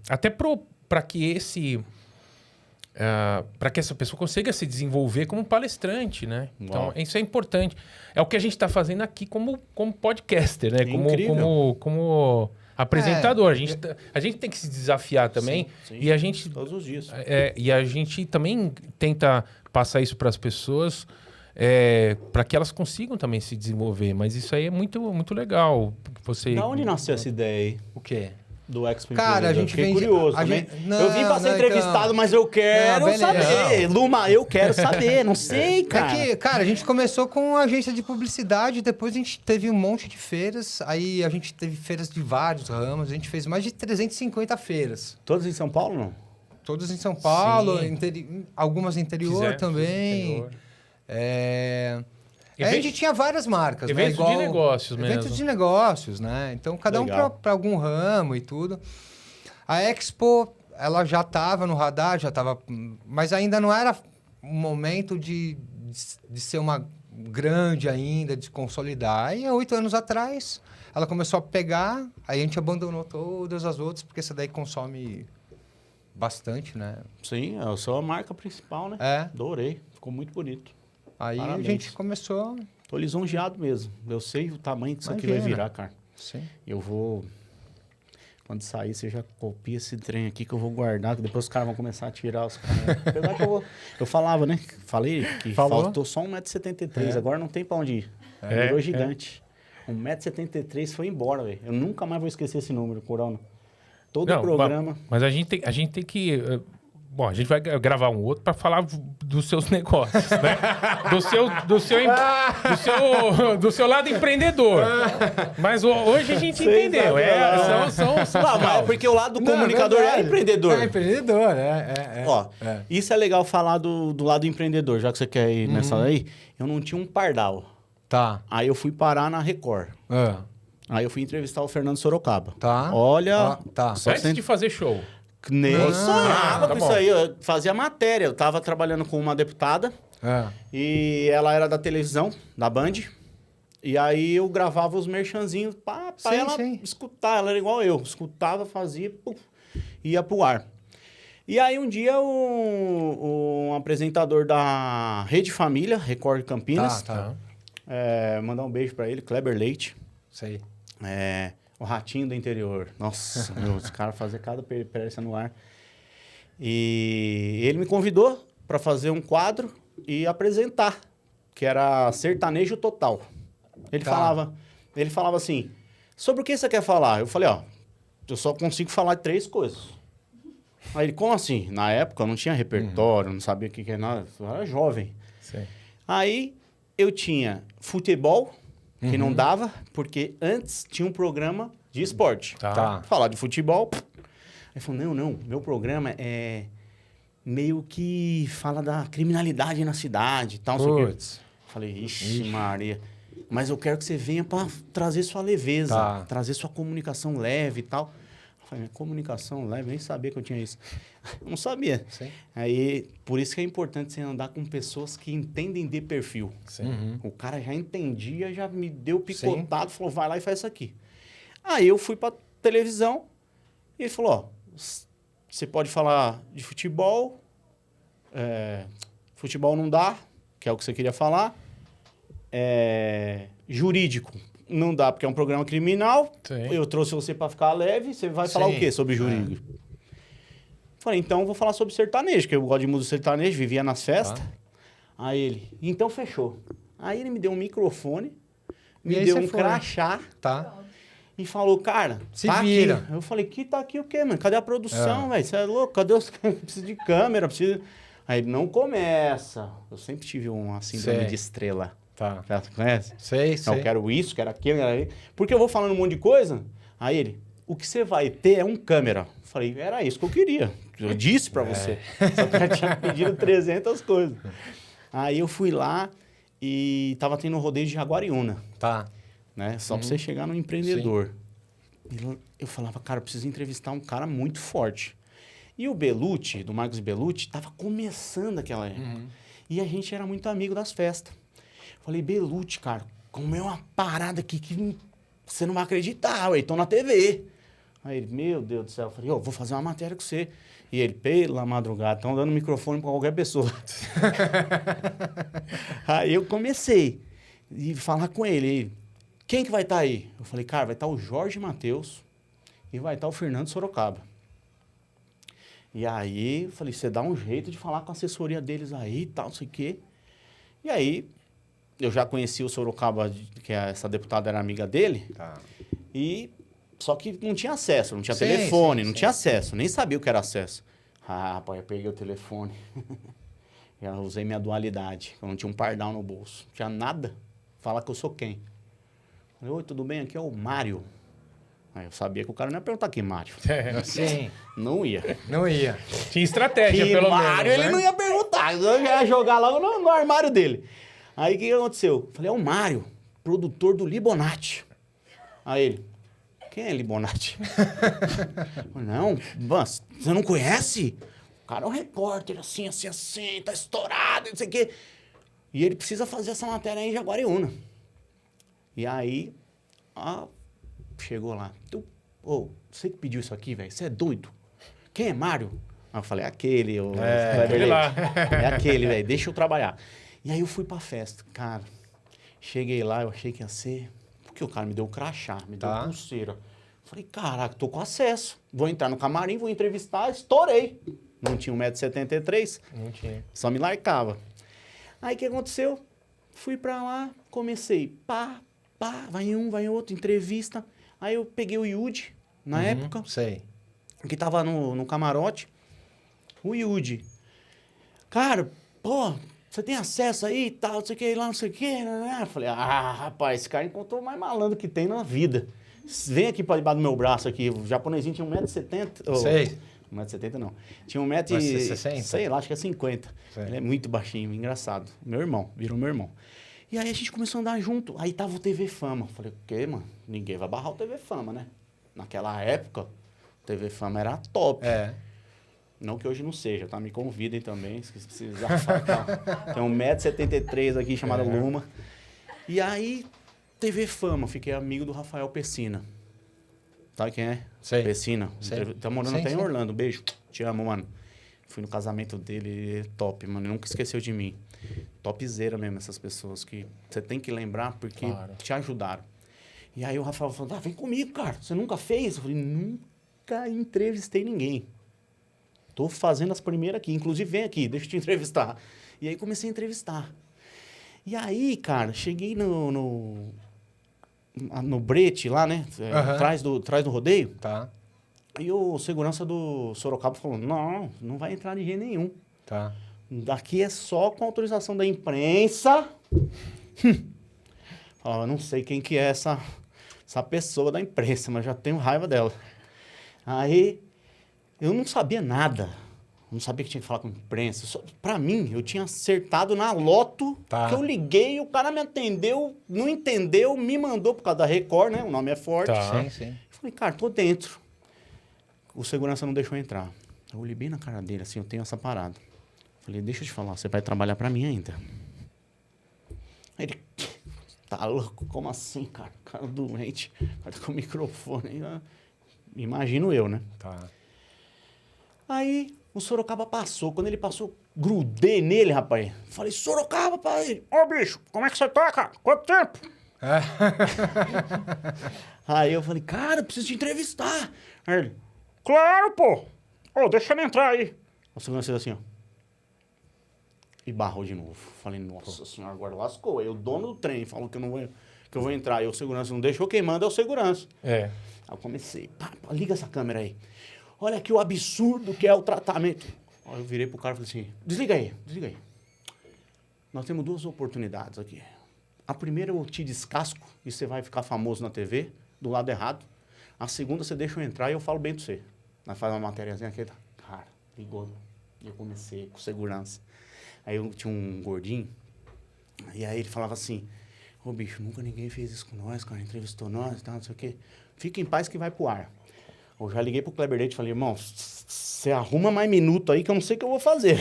até para que para que essa pessoa consiga se desenvolver como palestrante, né? Então, isso é importante. É o que a gente está fazendo aqui como podcaster, né? Como apresentador. A gente tem que se desafiar também. Sim, e a gente, todos os dias. E a gente também tenta passar isso para as pessoas, para que elas consigam também se desenvolver. Mas isso aí é muito, muito legal. Da onde nasceu essa ideia aí? O quê? Do Expo Cara, a gente fiquei curioso, né? Eu vim pra ser entrevistado, então... mas eu quero saber. Luma, eu quero saber, não sei, cara. Cara, a gente começou com uma agência de publicidade, depois a gente teve um monte de feiras, aí a gente teve feiras de vários ramos, a gente fez mais de 350 feiras. Todas em São Paulo, não? Todas em São Paulo, algumas no interior também. Interior. A gente tinha várias marcas, eventos né? de negócios mesmo. Eventos de negócios, né? Então, cada um para algum ramo e tudo. A Expo, ela já estava no radar, mas ainda não era um momento de ser uma grande ainda, de consolidar. Aí, há 8 anos atrás, ela começou a pegar, aí a gente abandonou todas as outras, porque essa daí consome bastante, né? Sim, eu sou a marca principal, né? Adorei, ficou muito bonito. Aí parabéns. A gente começou... Tô lisonjeado mesmo. Eu sei o tamanho que isso aqui vai virar, cara. Sim. Eu vou... Quando sair, você já copia esse trem aqui que eu vou guardar, que depois os caras vão começar a tirar os caras. Apesar que eu falava, né? Falei que faltou só 1,73 m. Agora não tem pra onde ir. Virou gigante. 1,73 m foi embora, velho. Eu nunca mais vou esquecer esse número, Corona. Todo programa... Mas a gente tem que... Bom, a gente vai gravar um outro para falar dos seus negócios, né? do seu lado empreendedor. Mas hoje a gente entendeu. Mas é porque o lado do comunicador é empreendedor. É empreendedor, Isso é legal falar do lado empreendedor, já que você quer ir nessa aí. Eu não tinha um pardal. Tá. Aí eu fui parar na Record. Aí eu fui entrevistar o Fernando Sorocaba. Tá. Olha... Antes de fazer show. Nem sonhava com isso aí. Eu fazia matéria. Eu tava trabalhando com uma deputada. E ela era da televisão, da Band. E aí eu gravava os merchanzinhos pra ela escutar. Ela era igual eu. Escutava, fazia, ia pro ar. E aí um dia um apresentador da Rede Família, Record Campinas. Mandar um beijo pra ele, Kleber Leite. Sei. O Ratinho do Interior. Nossa, os caras faziam cada peripécia no ar. E ele me convidou para fazer um quadro e apresentar, que era Sertanejo Total. Ele falava assim, sobre o que você quer falar? Eu falei, eu só consigo falar 3 coisas. Aí ele, como assim? Na época eu não tinha repertório, não sabia o que era nada, eu era jovem. Sim. Aí eu tinha futebol, que não dava, porque antes tinha um programa de esporte. Falar de futebol. Aí falou, não, meu programa é meio que fala da criminalidade na cidade e tal. Falei, ixi, Maria. mas eu quero que você venha para trazer sua leveza, trazer sua comunicação leve e tal. Eu falei, comunicação leve, nem sabia que eu tinha isso. Eu não sabia. Sim. Aí, por isso que é importante você andar com pessoas que entendem de perfil. Sim. O cara já entendia, já me deu picotado, falou, vai lá e faz isso aqui. Aí eu fui para televisão e ele falou, ó, você pode falar de futebol, futebol não dá, que é o que você queria falar, jurídico. Não dá, porque é um programa criminal. Sim. Eu trouxe você para ficar leve. Você vai falar o quê sobre jurídico? Falei, então eu vou falar sobre sertanejo, que eu gosto de música sertanejo, vivia nas festas. Aí ele, então fechou. Aí ele me deu um microfone, me deu um crachá. E falou, cara, se vira. Aqui. Eu falei, tá aqui o quê, mano? Cadê a produção, velho? Você é louco? Cadê os... Precisa de câmera, precisa... Aí ele, não começa. Eu sempre tive uma síndrome de estrela. Já conhece? Sei. Eu quero isso, quero aquilo, porque eu vou falando um monte de coisa. Aí ele, o que você vai ter é um câmera. Eu falei, era isso que eu queria. Eu disse pra você. Só que eu tinha pedido 300 coisas. Aí eu fui lá e tava tendo um rodeio de Jaguariúna. Né? Só pra você chegar no empreendedor. E eu falava, cara, eu preciso entrevistar um cara muito forte. E o Belucci, do Marcos Belucci, tava começando aquela época. E a gente era muito amigo das festas. Falei, Belucci, cara, como é uma parada aqui que você não vai acreditar, ué, tô na TV. Aí ele, meu Deus do céu, eu falei, vou fazer uma matéria com você. E ele, pela madrugada, estão dando microfone pra qualquer pessoa. Aí eu comecei a falar com ele, quem que vai estar aí? Eu falei, cara, vai estar o Jorge Mateus e vai estar o Fernando Sorocaba. E aí, eu falei, você dá um jeito de falar com a assessoria deles aí e tal, não sei o quê. E aí, eu já conheci o Sorocaba, que essa deputada era amiga dele. Só que não tinha acesso, não tinha telefone, não tinha acesso, nem sabia o que era acesso. Rapaz, eu peguei o telefone. Eu usei minha dualidade, eu não tinha um pardal no bolso, não tinha nada. Fala que eu sou quem? Falei, oi, tudo bem? Aqui é o Mário. Aí eu sabia que o cara não ia perguntar que Mário. Sim. Não ia. Tinha estratégia, pelo menos. Mário, ele não ia perguntar. Eu ia jogar logo no armário dele. Aí o que aconteceu? Falei, é o Mário, produtor do Libonati. Aí ele, quem é Libonati? Não, você não conhece? O cara é um repórter, assim, tá estourado, não sei o quê. E ele precisa fazer essa matéria aí em Jaguariúna. E aí, chegou lá. Você que pediu isso aqui, velho, você é doido? Quem é Mário? Aí eu falei, aquele lá. É aquele, velho, deixa eu trabalhar. E aí eu fui pra festa, cara. Cheguei lá, eu achei que ia ser... Porque o cara me deu crachá, me deu pulseira. Falei, caraca, tô com acesso. Vou entrar no camarim, vou entrevistar, estourei. Não tinha 1,73 m. Não tinha. Só me largava. Aí o que aconteceu? Fui pra lá, comecei. Vai um, vai outro, entrevista. Aí eu peguei o Yudi, na época. Que tava no camarote. O Yudi. Cara, você tem acesso aí e tal, não sei o que, lá, não sei o que. Eu falei, rapaz, esse cara encontrou o mais malandro que tem na vida. Vem aqui pra debaixo do meu braço aqui. O japonesinho tinha 1,70 m. Sei. 1,70 m não. Tinha 1,60 m. Sei lá, acho que é 50. Sei. Ele é muito baixinho, engraçado. Meu irmão, virou meu irmão. E aí a gente começou a andar junto. Aí tava o TV Fama. Falei, o quê, mano? Ninguém vai barrar o TV Fama, né? Naquela época, o TV Fama era top. Não que hoje não seja, tá? Me convidem também, se precisar falar. Tem 1,73 m aqui, chamado Luma. E aí, TV Fama, fiquei amigo do Rafael Pessina. Sabe quem é? Pessina. Tá morando até em Orlando. Beijo. Te amo, mano. Fui no casamento dele, top, mano. Ele nunca esqueceu de mim. Topzera mesmo, essas pessoas que você tem que lembrar porque te ajudaram. E aí o Rafael falou, vem comigo, cara. Você nunca fez? Eu falei, nunca entrevistei ninguém. Tô fazendo as primeiras aqui. Inclusive, vem aqui, deixa eu te entrevistar. E aí comecei a entrevistar. E aí, cara, cheguei no brete lá, né? Atrás do rodeio. E o segurança do Sorocaba falou, não vai entrar ninguém nenhum. Daqui é só com autorização da imprensa. Eu não sei quem que é essa pessoa da imprensa, mas já tenho raiva dela. Aí, eu não sabia nada. Não sabia que tinha que falar com a imprensa. Pra mim, eu tinha acertado na loto, que eu liguei, o cara me atendeu, não entendeu, me mandou por causa da Record, né? O nome é forte. Sim. Eu falei, cara, tô dentro. O segurança não deixou entrar. Eu olhei bem na cara dele, assim, eu tenho essa parada. Falei, deixa eu te falar, você vai trabalhar pra mim ainda. Aí ele, tá louco? Como assim, cara? Cara doente, cara com o microfone. Imagino eu, né? Tá. Aí o Sorocaba passou. Quando ele passou, grudei nele, rapaz. Falei, Sorocaba, pai. Ô, bicho, como é que você tá, cara? Quanto tempo? Aí eu falei, cara, eu preciso te entrevistar. Aí ele, claro, pô. Ô, deixa ele entrar aí. O segurança fez assim, ó. E barrou de novo. Falei, nossa senhora, agora lascou. Aí o dono do trem falou que eu vou entrar. Aí o segurança não deixou, quem manda é o segurança. Aí eu comecei, pá, liga essa câmera aí. Olha aqui o absurdo que é o tratamento. Aí eu virei pro cara e falei assim, desliga aí. Nós temos 2 oportunidades aqui. A primeira eu te descasco e você vai ficar famoso na TV, do lado errado. A segunda você deixa eu entrar e eu falo bem pra você. Nós fazemos uma matériazinha aqui. Cara, ligou. E eu comecei com segurança. Aí eu tinha um gordinho, e aí ele falava assim, ô bicho, nunca ninguém fez isso com nós, cara, entrevistou nós e tal, não sei o quê. Fica em paz que vai pro ar. Eu já liguei pro Kleber Leite e falei, irmão, você arruma mais minuto aí que eu não sei o que eu vou fazer.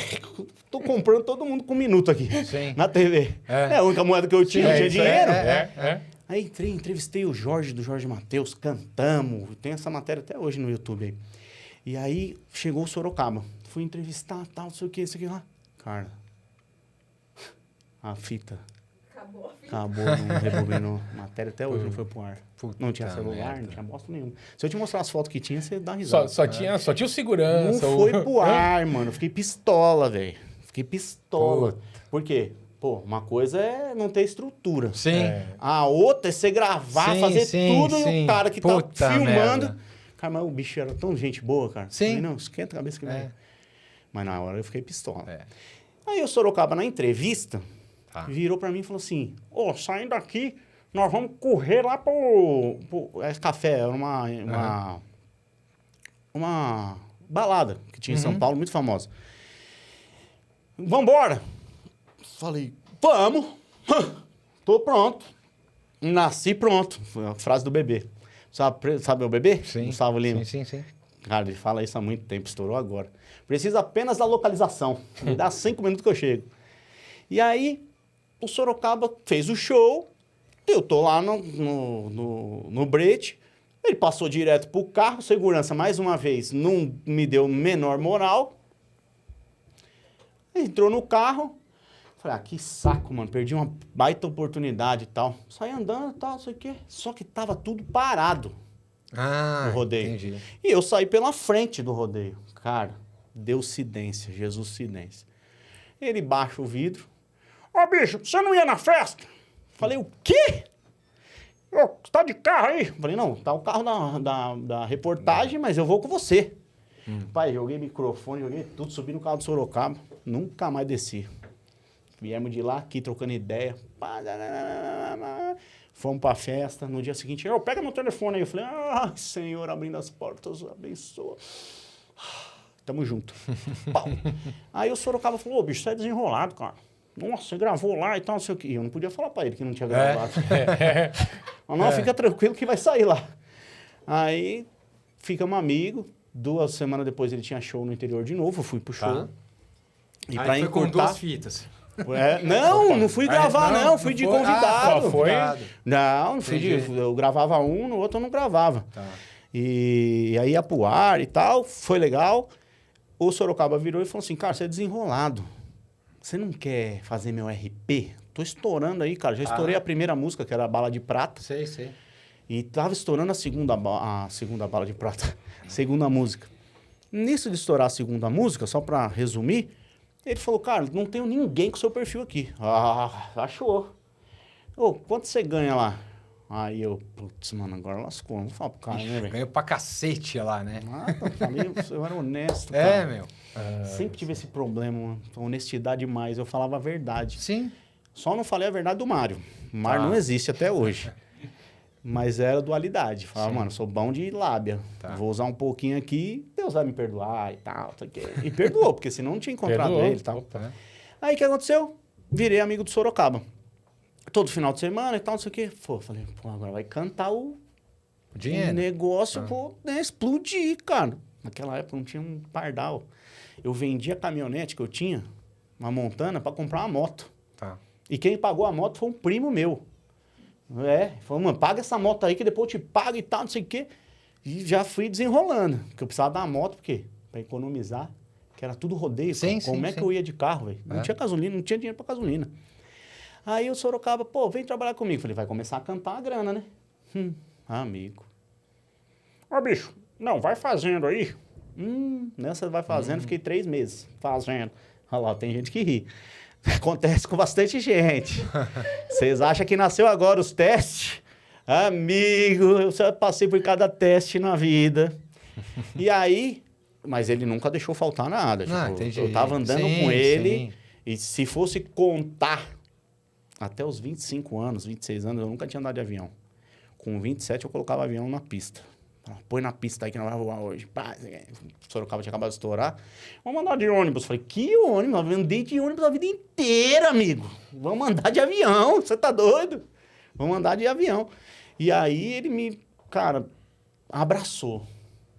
Tô comprando todo mundo com minuto aqui, na TV. É a única moeda que eu tinha, não tinha dinheiro. Aí entrevistei o Jorge, do Jorge Mateus, cantamos, tem essa matéria até hoje no YouTube aí. E aí chegou o Sorocaba, fui entrevistar, tal, não sei o que, isso aqui lá. Cara, a fita. Acabou, não rebobinou matéria até hoje, não foi pro ar. Não tinha celular, não tinha bosta nenhuma. Se eu te mostrar as fotos que tinha, você dá risada. Só tinha o segurança. Não foi pro ar, mano. Fiquei pistola, velho. Fiquei pistola. Por quê? Pô, uma coisa é não ter estrutura. Sim. A outra é você gravar, fazer tudo e o cara que tá filmando... Merda. Cara, mas o bicho era tão gente boa, cara. Sim. Falei, não, esquenta a cabeça que vai. Mas na hora eu fiquei pistola. Aí o Sorocaba, na entrevista, virou pra mim e falou assim, saindo daqui, nós vamos correr lá pro café, era uma balada que tinha em São Paulo, muito famosa. Vambora! Falei, vamos! Tô pronto. Nasci pronto. Foi a frase do bebê. Sabe o bebê? Sim. Gustavo Lima. Sim. Cara, ele fala isso há muito tempo, estourou agora. Precisa apenas da localização. Me dá 5 minutos que eu chego. E aí, o Sorocaba fez o show, eu tô lá no brete, ele passou direto pro carro, segurança, mais uma vez, não me deu menor moral. Entrou no carro, falei, que saco, mano, perdi uma baita oportunidade e tal. Saí andando e tal, não sei o quê, só que tava tudo parado no rodeio. Entendi. E eu saí pela frente do rodeio. Cara, Deus cidência, Jesus cidência. Ele baixa o vidro. Ô, bicho, você não ia na festa? Falei, o quê? Você tá de carro aí? Falei, não, tá o carro da reportagem, mas eu vou com você. Pai, joguei microfone, joguei tudo, subi no carro do Sorocaba, nunca mais desci. Viemos de lá, aqui, trocando ideia. Fomos pra festa. No dia seguinte, pega meu telefone aí. Eu falei, Senhor, abrindo as portas, abençoa. Tamo junto. Pau. Aí o Sorocaba falou, bicho, você é desenrolado, cara. Nossa, você gravou lá e tal, não sei o quê. Eu não podia falar pra ele que não tinha gravado. Mas não, fica tranquilo que vai sair lá. Aí, ficamos amigos. 2 semanas depois ele tinha show no interior de novo. Eu fui pro show. E pra encurtar... com 2 fitas. Não fui gravar, não. Fui de convidado. Foi? Não fui eu gravava um, no outro eu não gravava. E aí ia pro ar e tal. Foi legal. O Sorocaba virou e falou assim, cara, você é desenrolado. Você não quer fazer meu RP? Tô estourando aí, cara. Já estourei a primeira música, que era a Bala de Prata. Sei. E tava estourando a segunda Bala de Prata. Segunda música. Nisso de estourar a segunda música, só pra resumir, ele falou, cara, não tenho ninguém com seu perfil aqui. Achou. Quanto você ganha lá? Aí eu, putz, mano, agora lascou. Não vou falar pro cara, né, velho? Ganhou pra cacete lá, né? Eu era honesto, cara. Meu. Sempre tive esse problema, mano. Honestidade demais. Eu falava a verdade. Sim. Só não falei a verdade do Mário. O Mário não existe até hoje. Mas era dualidade. Falava, mano, sou bom de lábia. Tá. Vou usar um pouquinho aqui, Deus vai me perdoar e tal. E perdoou, porque senão não tinha encontrado ele e tal. Opa. Aí o que aconteceu? Virei amigo do Sorocaba. Todo final de semana e tal, não sei o quê. Falei, agora vai cantar o negócio, né, explodir, cara. Naquela época não tinha um pardal. Eu vendi a caminhonete que eu tinha, uma Montana, pra comprar uma moto. Tá. E quem pagou a moto foi um primo meu. Falou, mano, paga essa moto aí que depois eu te pago e tal, não sei o quê. E já fui desenrolando. Porque eu precisava da moto, por quê? Pra economizar. Que era tudo rodeio. Como é que eu ia de carro, velho? Não tinha gasolina, não tinha dinheiro pra gasolina. Aí o Sorocaba, vem trabalhar comigo. Falei, vai começar a cantar a grana, né? Amigo. Ó, bicho, não, vai fazendo aí. Nessa vai fazendo, fiquei 3 meses fazendo. Olha lá, tem gente que ri. Acontece com bastante gente. Vocês acham que nasceu agora os testes? Amigo, eu só passei por cada teste na vida. E aí, mas ele nunca deixou faltar nada. Tipo, eu tava andando com ele e se fosse contar até os 25 anos, 26 anos, eu nunca tinha andado de avião. Com 27 eu colocava avião na pista. Põe na pista aí que nós vamos voar hoje. Pá, Sorocaba tinha acabado de estourar. Vamos andar de ônibus. Falei, que ônibus? Eu andei de ônibus a vida inteira, amigo. Vamos andar de avião. Você tá doido? Vamos andar de avião. E aí ele me, cara, abraçou.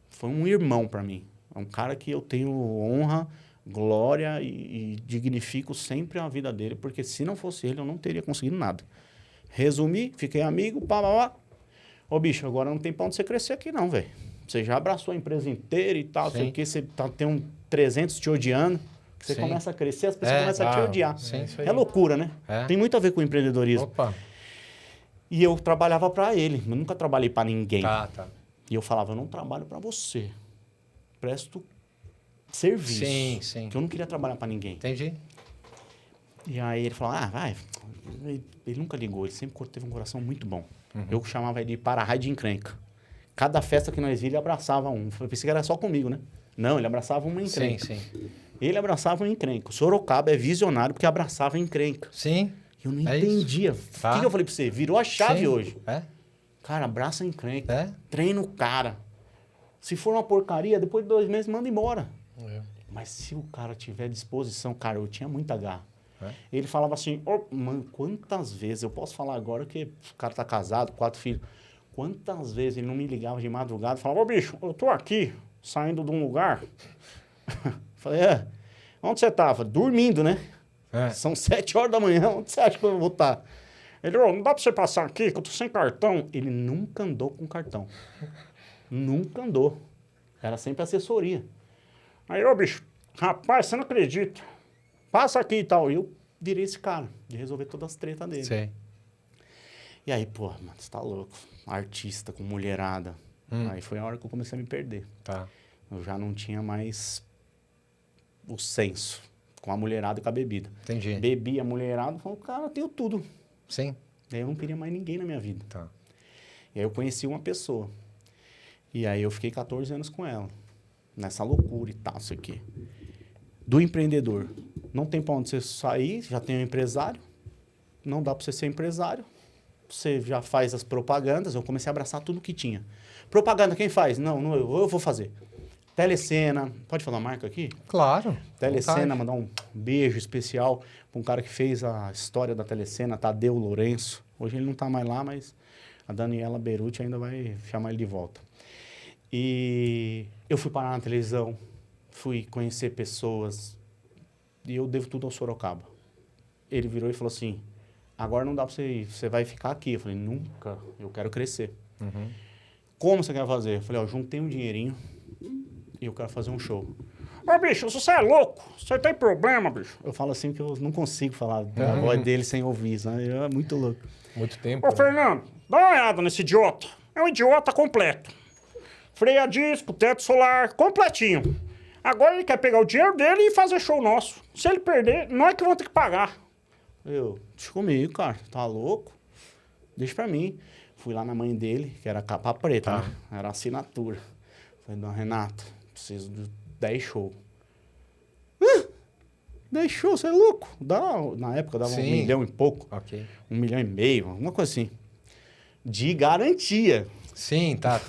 Foi um irmão pra mim. É um cara que eu tenho honra, glória e dignifico sempre a vida dele, porque se não fosse ele, eu não teria conseguido nada. Resumi, fiquei amigo, pá. Ô, bicho, agora não tem pra onde você crescer aqui não, velho. Você já abraçou a empresa inteira e tal, sei o quê, você tem um 300 te odiando, que você começa a crescer, as pessoas começam a te odiar. É loucura, né? Tem muito a ver com o empreendedorismo. Opa. E eu trabalhava pra ele, eu nunca trabalhei pra ninguém. Tá. E eu falava, eu não trabalho pra você, presto serviço. Sim. Que eu não queria trabalhar pra ninguém. Entendi. E aí ele falou, vai. Ele nunca ligou, ele sempre teve um coração muito bom. Eu chamava ele de para-raio de encrenca. Cada festa que nós ia, ele abraçava um. Eu pensei que era só comigo, né? Não, ele abraçava uma encrenca. Sim. Ele abraçava uma encrenca. O Sorocaba é visionário porque abraçava encrenca. Sim. Eu não entendia. O que eu falei pra você? Virou a chave hoje. Cara, abraça a encrenca. Treina o cara. Se for uma porcaria, depois de 2 meses, manda embora. Mas se o cara tiver disposição, cara, eu tinha muita garra. Ele falava assim, mano, quantas vezes, eu posso falar agora que o cara tá casado, 4 filhos, quantas vezes ele não me ligava de madrugada, falava, bicho, eu tô aqui, saindo de um lugar. Falei, onde você tava? Dormindo, né? São 7 horas da manhã, onde você acha que eu vou estar? Ele, não dá pra você passar aqui, que eu tô sem cartão. Ele nunca andou com cartão. Nunca andou. Era sempre assessoria. Aí, bicho, rapaz, você não acredita. Passa aqui e tal. E eu virei esse cara, de resolver todas as tretas dele. Sim. E aí, mano, você tá louco. Artista com mulherada. Aí foi a hora que eu comecei a me perder. Tá. Eu já não tinha mais o senso com a mulherada e com a bebida. Entendi. Bebi a mulherada e falei, cara, eu tenho tudo. Sim. Daí eu não queria mais ninguém na minha vida. Tá. E aí eu conheci uma pessoa. E aí eu fiquei 14 anos com ela. Nessa loucura e tal, isso aqui. Do empreendedor. Não tem pra onde você sair, já tem um empresário. Não dá pra você ser empresário. Você já faz as propagandas. Eu comecei a abraçar tudo que tinha. Propaganda, quem faz? Não eu vou fazer. Telecena. Pode falar a marca aqui? Claro. Telecena, mandar um beijo especial para um cara que fez a história da Telecena, Tadeu Lourenço. Hoje ele não tá mais lá, mas a Daniela Beruti ainda vai chamar ele de volta. E eu fui parar na televisão, fui conhecer pessoas, e eu devo tudo ao Sorocaba. Ele virou e falou assim, agora não dá pra você ir, você vai ficar aqui. Eu falei, nunca, eu quero crescer. Como você quer fazer? Eu falei, eu juntei um dinheirinho e eu quero fazer um show. Bicho, você é louco, você tem problema, bicho. Eu falo assim que eu não consigo falar a voz dele sem ouvir, sabe? É muito louco. Muito tempo. Fernando, dá uma olhada nesse idiota. É um idiota completo. Freio a disco, teto solar, completinho. Agora ele quer pegar o dinheiro dele e fazer show nosso. Se ele perder, nós que vamos ter que pagar. Deixa comigo, cara. Tá louco? Deixa pra mim. Fui lá na mãe dele, que era capa preta, né? Era assinatura. Falei, dona Renata, preciso de 10 shows. 10 shows, você é louco? Na época dava 1 milhão e pouco. 1,5 milhão, alguma coisa assim. de garantia. Sim, tá.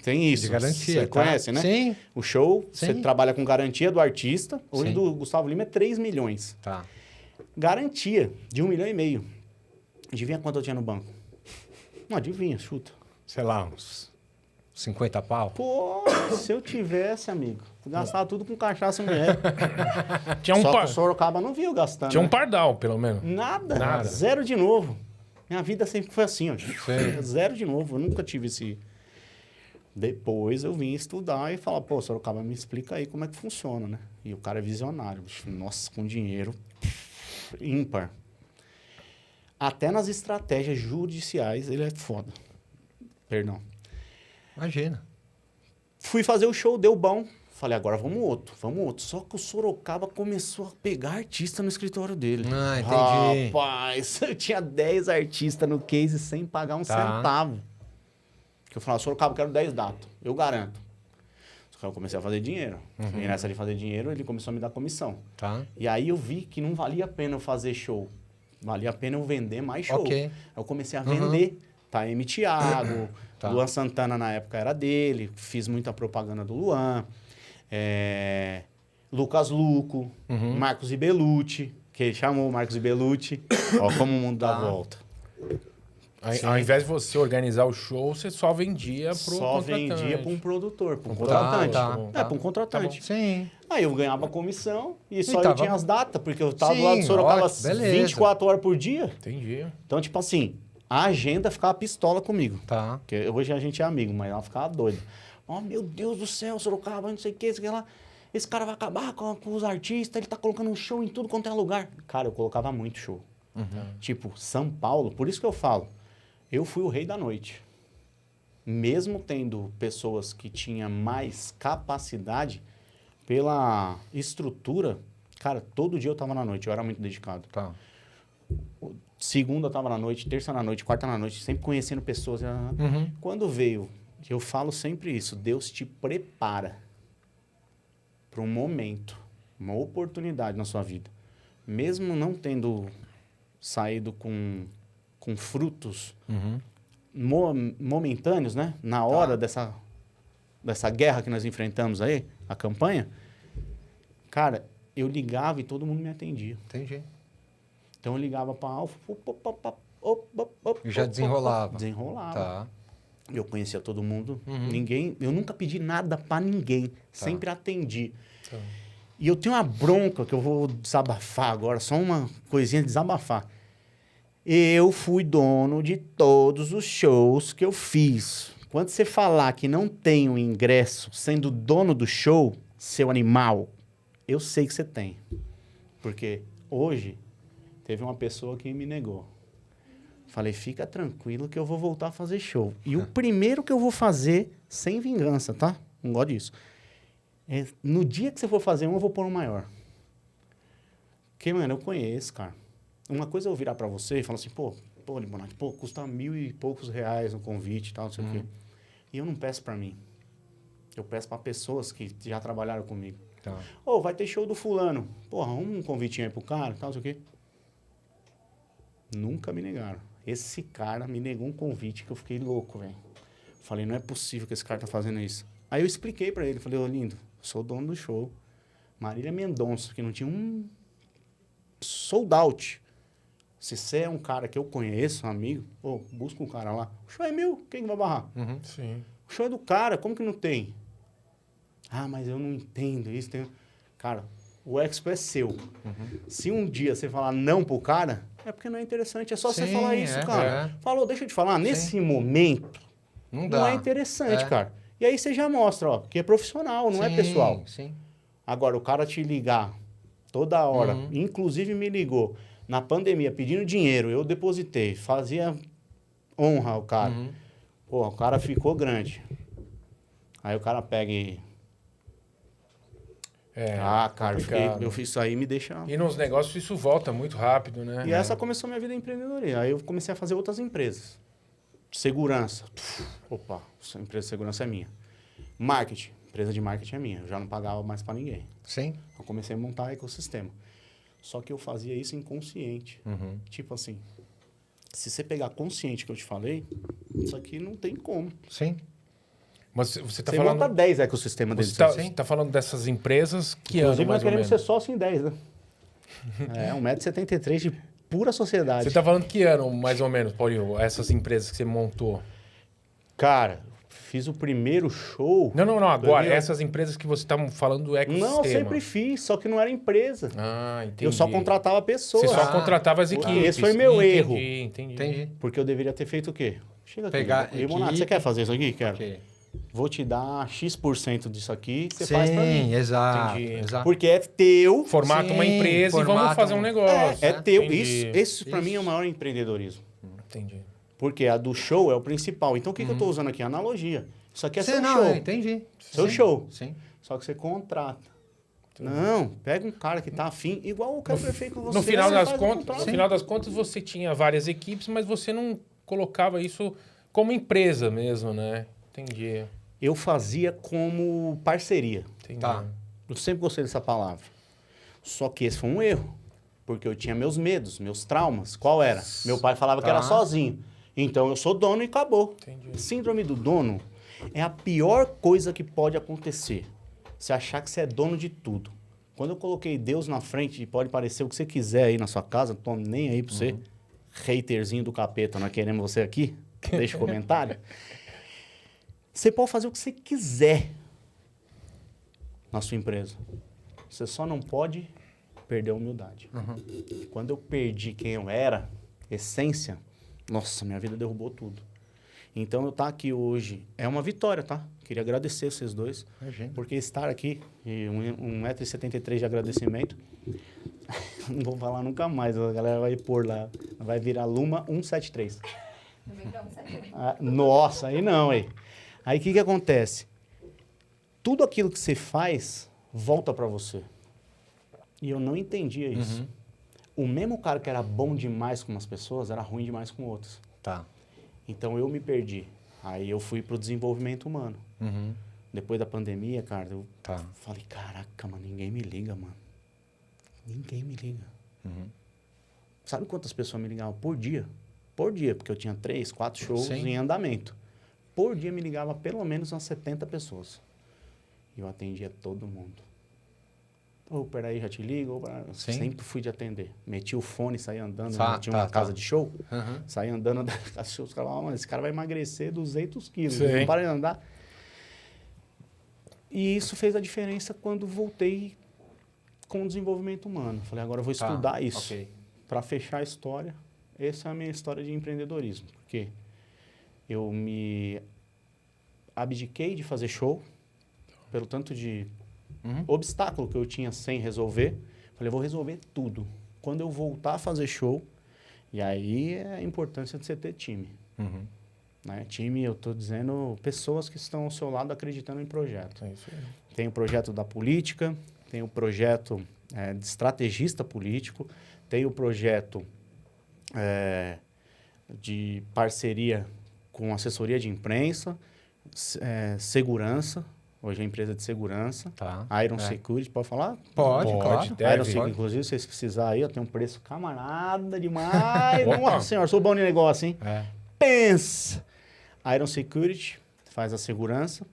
Tem isso. De garantia. Você conhece, né? Sim. O show, Sim. você trabalha com garantia do artista. Hoje Sim. do Gustavo Lima é 3 milhões. Tá. Garantia de 1,5 milhão. Adivinha quanto eu tinha no banco? Não, adivinha, chuta. Sei lá, uns 50 pau. Pô, se eu tivesse, amigo, eu gastava tudo com cachaça e mulher. Tinha Só que o Sorocaba não viu gastando. Tinha um né? pardal, pelo menos. Nada. Zero de novo. Minha vida sempre foi assim, ó. Sim. Zero de novo. Eu nunca tive esse... Depois eu vim estudar e falar, pô, Sorocaba, me explica aí como é que funciona, né? E o cara é visionário. Bicho. Nossa, com dinheiro ímpar. Até nas estratégias judiciais ele é foda. Perdão. Imagina. Fui fazer o show, deu bom. Falei, agora vamos outro. Só que o Sorocaba começou a pegar artista no escritório dele. Ah, entendi. Rapaz, eu tinha 10 artistas no case sem pagar um centavo. Que eu falava, Sorocaba, eu quero 10 datas. Eu garanto. Só que eu comecei a fazer dinheiro. E nessa de fazer dinheiro, ele começou a me dar comissão. Tá. E aí eu vi que não valia a pena eu fazer show. Valia a pena eu vender mais show. Ok. Aí eu comecei a vender. Taeme Thiago, Tá. Luan Santana na época era dele. Fiz muita propaganda do Luan. Lucas Luco, Marcos Ibelucci, que ele chamou Marcos Ibelucci. Ó, como o mundo dá volta. Ao invés de você organizar o show, você só vendia pro Só contratante. vendia para um produtor, para um contratante. contratante. Tá. Para um contratante. Sim. Aí eu ganhava comissão e só eu tava- tinha as datas, porque eu tava Sim, do lado do Sorocaba ótimo, beleza. 24 horas por dia. Entendi. Então, tipo assim, a agenda ficava pistola comigo. Tá. Porque hoje a gente é amigo, mas ela ficava doida. Oh, meu Deus do céu, Sorocaba, não sei o que, isso que lá. Esse cara vai acabar com os artistas, ele tá colocando um show em tudo quanto é lugar. Cara, eu colocava muito show. Tipo, São Paulo, por isso que eu falo, eu fui o rei da noite. Mesmo tendo pessoas que tinham mais capacidade, pela estrutura, cara, todo dia eu tava na noite, eu era muito dedicado. Tá. Segunda eu tava na noite, terça na noite, quarta na noite, sempre conhecendo pessoas. Quando veio, eu falo sempre isso, Deus te prepara para um momento, uma oportunidade na sua vida. Mesmo não tendo saído com frutos momentâneos, né? Na hora dessa guerra que nós enfrentamos aí, a campanha, cara, eu ligava e todo mundo me atendia. Entendi. Então eu ligava para Alfa, E já desenrolava. Desenrolava. Tá. Eu conhecia todo mundo, eu nunca pedi nada para ninguém, sempre atendi. Tá. E eu tenho uma bronca que eu vou desabafar agora, só uma coisinha de desabafar. Eu fui dono de todos os shows que eu fiz. Quando você falar que não tem o ingresso sendo dono do show, seu animal, eu sei que você tem. Porque hoje teve uma pessoa que me negou. Falei, fica tranquilo que eu vou voltar a fazer show. E o primeiro que eu vou fazer, sem vingança, tá? Não gosto disso. No dia que você for fazer eu vou pôr um maior. Porque, mano, eu conheço, cara. Uma coisa é eu virar pra você e falar assim, pô, Limonade, custa 1.000 e poucos reais no convite e tal, não sei o quê. E eu não peço pra mim. Eu peço pra pessoas que já trabalharam comigo. Tá. Vai ter show do fulano. Porra, um convitinho aí pro cara, tal, não sei o quê. Nunca me negaram. Esse cara me negou um convite que eu fiquei louco, velho. Falei, não é possível que esse cara tá fazendo isso. Aí eu expliquei pra ele, falei, lindo, sou dono do show. Marília Mendonça, que não tinha um sold out. Se você é um cara que eu conheço, um amigo, busca um cara lá. O show é meu, quem vai barrar? Sim. O show é do cara, como que não tem? Ah, mas eu não entendo isso. Cara, o Expo é seu. Se um dia você falar não pro cara, é porque não é interessante. É só você falar isso, cara. Falou, deixa eu te falar, nesse momento, não é interessante, cara. E aí você já mostra, que é profissional, não é pessoal. Sim. Agora, o cara te ligar toda hora, inclusive me ligou na pandemia pedindo dinheiro, eu depositei, fazia honra ao cara. Pô, o cara ficou grande. Aí o cara pega e... cara, eu fiz isso aí, me deixa... E nos negócios isso volta muito rápido, né? E essa começou a minha vida em empreendedoria. Aí eu comecei a fazer outras empresas. Segurança. Opa, essa empresa de segurança é minha. Marketing. Empresa de marketing é minha. Eu já não pagava mais para ninguém. Sim. Eu comecei a montar ecossistema. Só que eu fazia isso inconsciente. Tipo assim, Se você pegar consciente que eu te falei, isso aqui não tem como. Sim. Mas você tá você falando... monta 10 ecossistema deles. Você tá falando dessas empresas que ano, Inclusive, mais nós ou queremos menos? ser sócio em 10, né? 1,73 m de pura sociedade. Você tá falando que ano, mais ou menos, Paulinho, essas empresas que você montou? Cara, fiz o primeiro show... Não, agora, essas empresas que você tá falando do ecossistema. Não, eu sempre fiz, só que não era empresa. Ah, entendi. Eu só contratava pessoas. Você só contratava as equipes. Esse foi meu erro. Entendi. Porque eu deveria ter feito o quê? Chega aqui. Pegar Renato, você quer fazer isso aqui? Quero. Ok. Vou te dar X% disso aqui, você Sim, faz pra mim. exato. Entendi. Exato. Porque é teu. Formata uma Sim, empresa e vamos formata fazer um negócio. É teu. Entendi. Isso pra mim é o maior empreendedorismo. Entendi. Porque a do show é o principal. Então o que eu tô usando aqui? Analogia. Isso aqui é seu Não, show. eu entendi. Seu Sim, show. Sim. Só que você contrata. Não, pega um cara que tá afim, igual o Kepler fez com você. No final, você das faz um contas, contrato. no final das contas, você tinha várias equipes, mas você não colocava isso como empresa mesmo, né? Entendi. Eu fazia como parceria. Entendi. Tá. Eu sempre gostei dessa palavra. Só que esse foi um erro. Porque eu tinha meus medos, meus traumas. Qual era? Meu pai falava que era sozinho. Então eu sou dono e acabou. Entendi. Síndrome do dono é a pior coisa que pode acontecer. Você achar que você é dono de tudo. Quando eu coloquei Deus na frente, e pode parecer o que você quiser aí na sua casa, não tô nem aí pra você. Haterzinho do capeta, nós queremos você aqui. Deixa o comentário. Você pode fazer o que você quiser na sua empresa. Você só não pode perder a humildade. Quando eu perdi quem eu era, essência, nossa, minha vida derrubou tudo. Então, eu estar aqui hoje é uma vitória, tá? Queria agradecer vocês dois. Imagina. Porque estar aqui, e 1,73 m de agradecimento, não vou falar nunca mais, a galera vai pôr lá, vai virar Luma 173. Também dá um certo. Nossa, aí não, aí. Aí o que acontece? Tudo aquilo que você faz volta para você. E eu não entendia isso. O mesmo cara que era bom demais com umas pessoas era ruim demais com outras. Tá. Então eu me perdi. Aí eu fui pro desenvolvimento humano. Depois da pandemia, cara, eu falei, caraca, mano, ninguém me liga, mano. Ninguém me liga. Sabe quantas pessoas me ligavam por dia? Por dia, porque eu tinha 3, 4 shows em andamento. Por dia me ligava pelo menos umas 70 pessoas. E eu atendia todo mundo. Ô, peraí, já te ligo. Sempre fui de atender. Meti o fone, saí andando. Tinha uma casa de show. Saí andando da casa de show. Os caras falavam, esse cara vai emagrecer 200 quilos. Não para de andar. E isso fez a diferença quando voltei com o desenvolvimento humano. Falei, agora eu vou estudar isso. Para fechar a história, essa é a minha história de empreendedorismo. Porque eu me abdiquei de fazer show pelo tanto de obstáculo que eu tinha sem resolver. Falei, vou resolver tudo. Quando eu voltar a fazer show, e aí é a importância de você ter time. Né? Time, eu estou dizendo, pessoas que estão ao seu lado acreditando em projeto. É isso aí. Tem o projeto da política, tem o projeto de estrategista político, tem o projeto de parceria com assessoria de imprensa, segurança. Hoje é empresa de segurança. Iron Security, pode falar? Pode, claro. Iron Security, inclusive, se vocês precisarem aí, eu tenho um preço camarada demais. Nossa senhora, sou bom de negócio, hein? Pensa! Iron Security faz a segurança.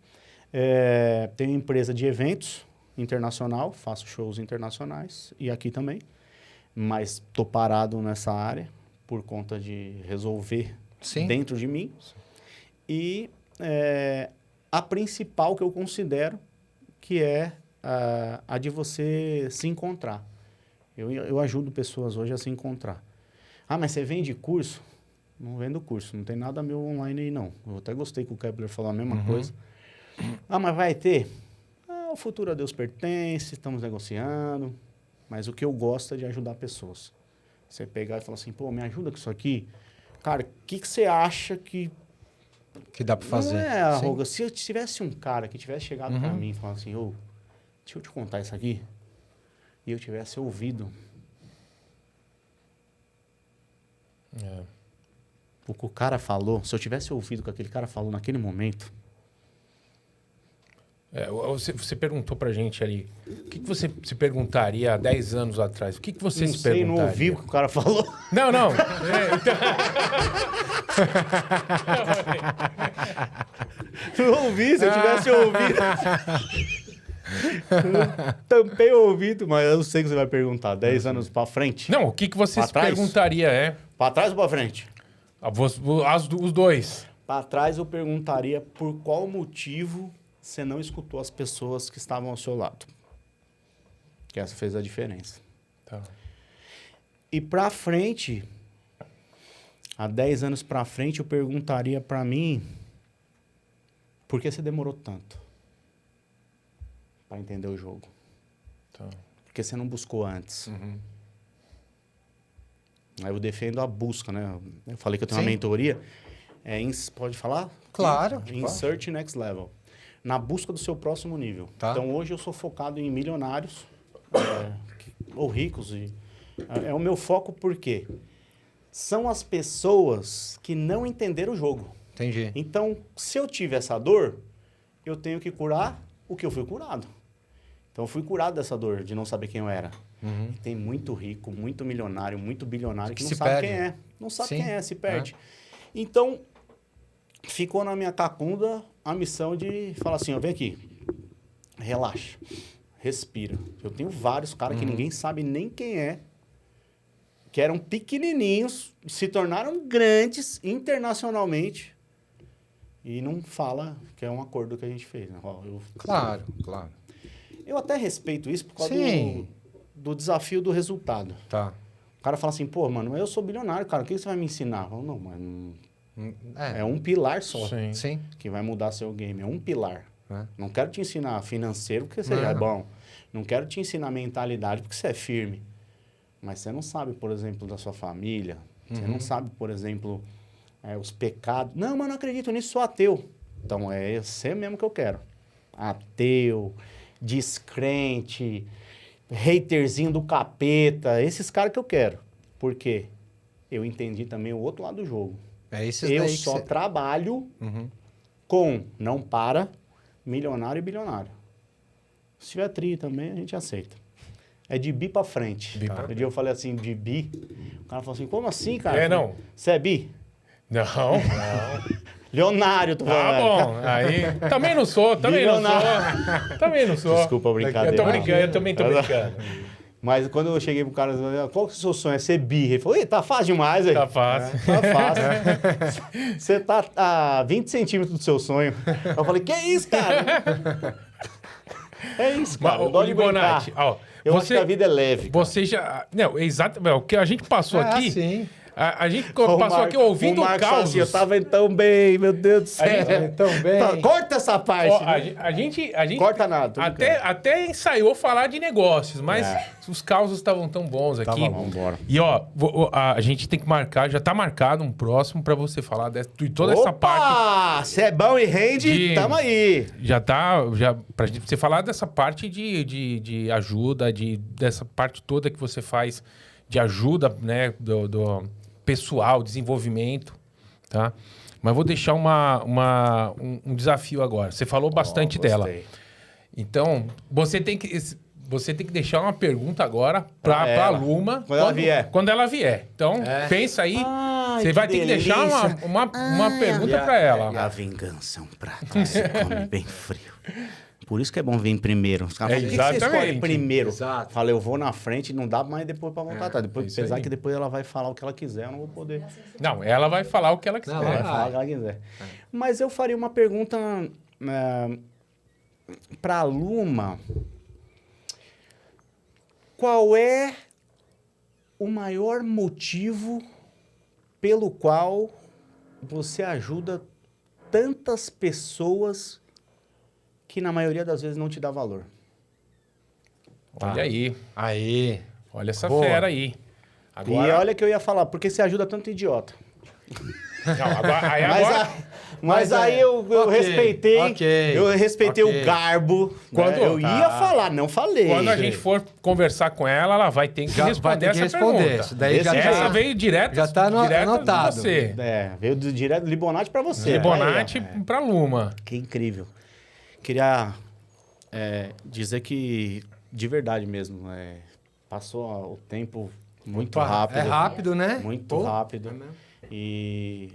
Tenho empresa de eventos internacional, faço shows internacionais e aqui também. Mas estou parado nessa área por conta de resolver dentro de mim. E a principal que eu considero que é a de você se encontrar. Eu ajudo pessoas hoje a se encontrar. Ah, mas você vende curso? Não vendo curso, não tem nada meu online aí não. Eu até gostei que o Kepler falou a mesma coisa. Ah, mas vai ter? O futuro a Deus pertence, estamos negociando. Mas o que eu gosto é de ajudar pessoas. Você pegar e falar assim, pô, me ajuda com isso aqui. Cara, o que você acha que dá para fazer? Não é arrogância. Se eu tivesse um cara que tivesse chegado para mim e falado assim, ô, deixa eu te contar isso aqui, e eu tivesse ouvido o que o cara falou, se eu tivesse ouvido o que aquele cara falou naquele momento, Você perguntou pra gente ali, o que você se perguntaria há 10 anos atrás? O que você se perguntaria? Não ouvi o que o cara falou. Não. Não ouvi, se eu tivesse ouvido. Eu tampei o ouvido, mas eu sei que você vai perguntar. 10 anos pra frente? Não, o que você Pra se trás? perguntaria, Pra trás ou pra frente? Os dois. Pra trás eu perguntaria por qual motivo você não escutou as pessoas que estavam ao seu lado. Que essa fez a diferença. Tá. E pra frente, há 10 anos pra frente, eu perguntaria pra mim por que você demorou tanto pra entender o jogo. Tá. Por que você não buscou antes? Aí eu defendo a busca, né? Eu falei que eu tenho uma mentoria. Pode falar? Claro. Insert Next Level. Na busca do seu próximo nível. Tá. Então, hoje eu sou focado em milionários ou ricos. É o meu foco porque são as pessoas que não entenderam o jogo. Entendi. Então, se eu tive essa dor, eu tenho que curar o que eu fui curado. Então, eu fui curado dessa dor de não saber quem eu era. Tem muito rico, muito milionário, muito bilionário que não sabe quem é. Não sabe quem é, se perde. Então, ficou na minha cacunda a missão de falar assim, ó, vem aqui, relaxa, respira. Eu tenho vários caras que ninguém sabe nem quem é, que eram pequenininhos, se tornaram grandes internacionalmente e não fala que é um acordo que a gente fez. Né? Claro. Eu até respeito isso por causa do desafio do resultado. Tá. O cara fala assim, pô, mano, mas eu sou bilionário, cara, o que você vai me ensinar? Eu falo, não, mas é um pilar só Sim. que vai mudar seu game, é um pilar. É. Não quero te ensinar financeiro porque você já é bom. Não quero te ensinar mentalidade porque você é firme. Mas você não sabe, por exemplo, da sua família. Você não sabe, por exemplo, os pecados. Não, mas não acredito nisso, sou ateu. Então, é você mesmo que eu quero. Ateu, descrente, haterzinho do capeta. Esses caras que eu quero. Por quê? Eu entendi também o outro lado do jogo. Eu só trabalho com não para, milionário e bilionário. Se tiver tri também, a gente aceita. É de bi pra frente. Um dia eu falei assim, de bi. O cara falou assim, como assim, cara? Não. Você é bi? Não. Leonário, tu falando. Tá bom. Aí, também não sou. Também não sou. Desculpa a brincadeira. Eu tô brincando, eu também tô brincando. Mas quando eu cheguei pro cara, qual que é o seu sonho? É ser bi? Ele falou, tá fácil demais, velho. Tá fácil. Tá fácil. Você tá a 20 centímetros do seu sonho. Eu falei, que isso, cara? É isso, cara. Ô, Libonati, eu acho que a vida é leve. Cara. Você já... Não, exatamente. O que a gente passou aqui... Sim. A gente passou aqui ouvindo o caos. Assim, eu tava tão bem, meu Deus do céu. Tão bem. Tá, corta essa parte. A gente corta nada. Até ensaiou falar de negócios, mas os causos estavam tão bons aqui. Vamos embora. E a gente tem que marcar, já tá marcado um próximo pra você falar de toda essa parte. Se é bom e rende, tamo aí. Já tá, pra você falar dessa parte de ajuda, dessa parte toda que você faz de ajuda, né, do pessoal, desenvolvimento, tá? Mas vou deixar um desafio agora. Você falou bastante dela. Então, você tem que deixar uma pergunta agora pra Luma. Quando ela vier. Então, pensa aí. Você vai ter que deixar uma pergunta pra ela. A vingança é um prato que se come bem frio. Por isso que é bom vir primeiro. Os caras falam, por que você escolhe primeiro? Exato. Fala, eu vou na frente, não dá mais depois pra voltar. Depois, apesar que depois ela vai falar o que ela quiser, eu não vou poder. Não, ela vai falar o que ela quiser. Ela vai falar o que ela quiser. Mas eu faria uma pergunta pra Luma. Qual é o maior motivo pelo qual você ajuda tantas pessoas que na maioria das vezes não te dá valor? Olha aí. Olha essa fera aí. Agora... E olha que eu ia falar, porque você ajuda tanto idiota. Não, mas aí eu respeitei. Eu respeitei o garbo. Quando eu ia falar, não falei. Quando a gente for conversar com ela, ela vai ter que responder essa pergunta. Isso daí essa veio direto. Já tá anotado. Você. Veio direto do Libonati pra você. Libonati pra Luma. Que incrível. Queria Dizer que, de verdade mesmo, passou o tempo muito rápido. É rápido, né? Muito rápido. E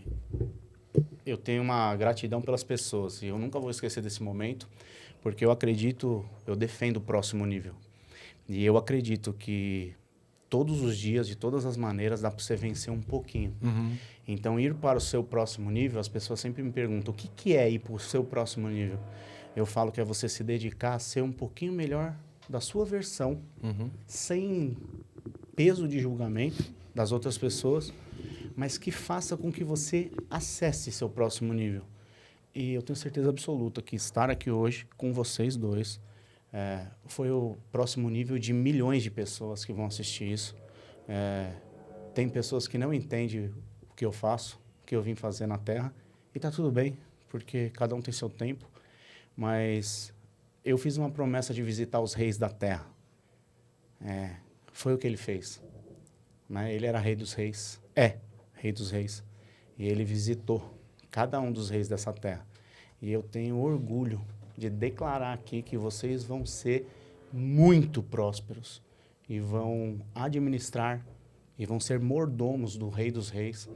eu tenho uma gratidão pelas pessoas. E eu nunca vou esquecer desse momento, porque eu defendo o próximo nível. E eu acredito que todos os dias, de todas as maneiras, dá para você vencer um pouquinho. Então, ir para o seu próximo nível, as pessoas sempre me perguntam, o que é ir para o seu próximo nível? Eu falo que é você se dedicar a ser um pouquinho melhor da sua versão, sem peso de julgamento das outras pessoas, mas que faça com que você acesse seu próximo nível. E eu tenho certeza absoluta que estar aqui hoje com vocês dois foi o próximo nível de milhões de pessoas que vão assistir isso. Tem pessoas que não entendem o que eu faço, o que eu vim fazer na Terra, e tá tudo bem, porque cada um tem seu tempo. Mas eu fiz uma promessa de visitar os reis da Terra. Foi o que ele fez. Né? Ele era rei dos reis. Rei dos reis. E ele visitou cada um dos reis dessa terra. E eu tenho orgulho de declarar aqui que vocês vão ser muito prósperos. E vão administrar e vão ser mordomos do rei dos reis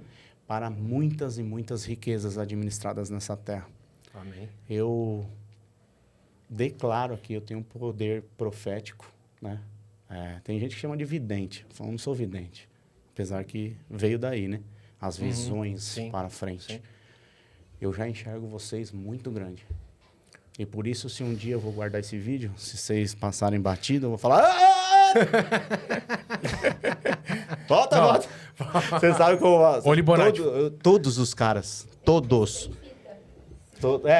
para muitas e muitas riquezas administradas nessa terra. Amém. Eu declaro aqui, eu tenho um poder profético, né? Tem gente que chama de vidente, eu não sou vidente, apesar que veio daí, né? As visões para frente. Sim. Eu já enxergo vocês muito grande. E por isso, se um dia eu vou guardar esse vídeo, se vocês passarem batido, eu vou falar... Volta! Você sabe como... Todos os caras, todos...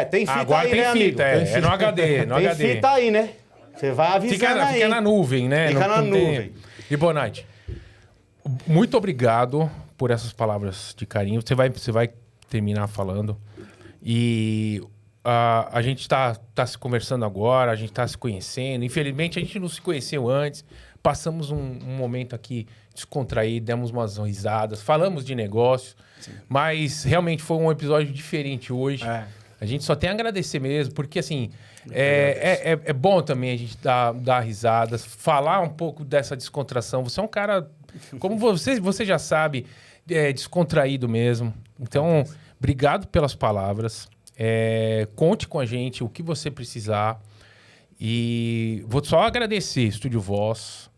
tem fita agora aí, tem né, fita, amigo? é no HD, no tem HD. Fita aí, né? Você vai avisando aí. Fica na nuvem, né? Fica na nuvem. Libonati, muito obrigado por essas palavras de carinho. Você vai terminar falando. E a gente está se conversando agora, a gente está se conhecendo. Infelizmente, a gente não se conheceu antes. Passamos um momento aqui descontraído, demos umas risadas, falamos de negócio. Sim. Mas realmente foi um episódio diferente hoje. A gente só tem a agradecer mesmo, porque assim, é bom também a gente dar risadas, falar um pouco dessa descontração. Você é um cara, como você já sabe, descontraído mesmo. Então, obrigado pelas palavras. Conte com a gente o que você precisar. E vou só agradecer Estúdio Voz,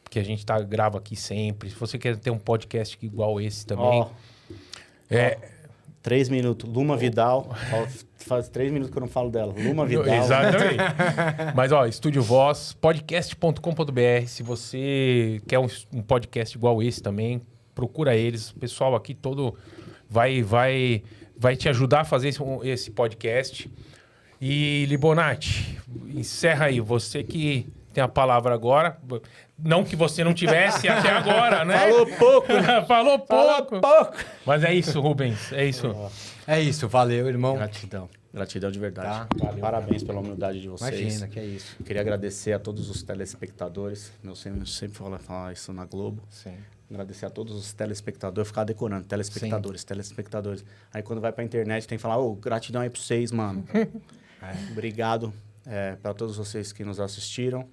que a gente grava aqui sempre. Se você quer ter um podcast igual esse também... 3 minutos. Luma Vidal. Faz 3 minutos que eu não falo dela. Luma Vidal. Exatamente. Mas, Estúdio Voz, podcast.com.br. Se você quer um podcast igual esse também, procura eles. O pessoal aqui todo vai te ajudar a fazer esse podcast. E, Libonati, encerra aí. Você que tem a palavra agora. Não que você não tivesse até agora, né? Falou pouco. Falou pouco. Mas é isso, Rubens. É isso. É isso. Valeu, irmão. Gratidão. Gratidão de verdade. Tá. Valeu. Parabéns pela humildade de vocês. Imagina, que é isso. Queria agradecer a todos os telespectadores. Meu sempre fala isso na Globo. Sim. Agradecer a todos os telespectadores. Eu ficava decorando. Telespectadores. Aí quando vai pra internet tem que falar, gratidão aí pra vocês, mano. Obrigado para todos vocês que nos assistiram.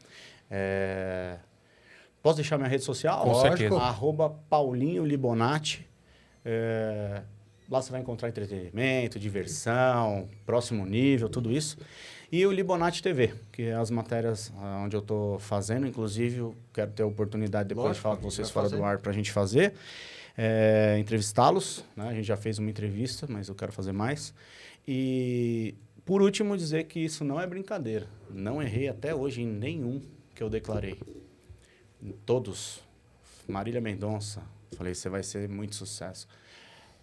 Posso deixar minha rede social? Com certeza. @PaulinhoLibonati. Lá você vai encontrar entretenimento, diversão, próximo nível, tudo isso. E o Libonati TV, que é as matérias onde eu estou fazendo. Inclusive, eu quero ter a oportunidade depois de falar com vocês fora do ar para a gente fazer. Entrevistá-los. Né? A gente já fez uma entrevista, mas eu quero fazer mais. E, por último, dizer que isso não é brincadeira. Não errei até hoje em nenhum que eu declarei. Em todos. Marília Mendonça. Falei, você vai ser muito sucesso.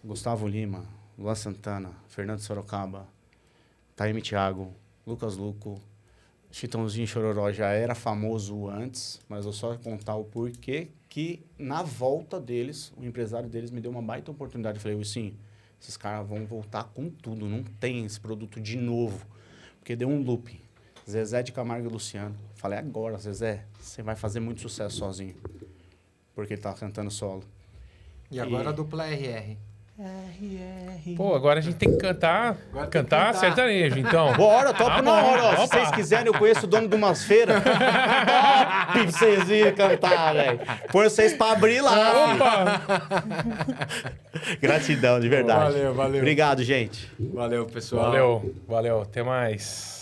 Gustavo Lima, Luan Santana, Fernando Sorocaba, Taime Thiago, Lucas Luco, Chitãozinho Chororó já era famoso antes, mas eu só ia contar o porquê que na volta deles, o empresário deles me deu uma baita oportunidade. Eu falei, sim, esses caras vão voltar com tudo, não tem esse produto de novo, porque deu um loop. Zezé de Camargo e Luciano. Falei, agora, Zezé, você vai fazer muito sucesso sozinho, porque ele tá cantando solo. E agora a dupla RR. Pô, agora a gente tem que cantar sertanejo, então. Bora, topo na hora, ó. Se vocês quiserem, eu conheço o dono de umas feiras. Top pra vocês irem cantar, velho. Põe vocês pra abrir lá. Opa! Gratidão, de verdade. Valeu. Obrigado, gente. Valeu, pessoal. Valeu. Até mais.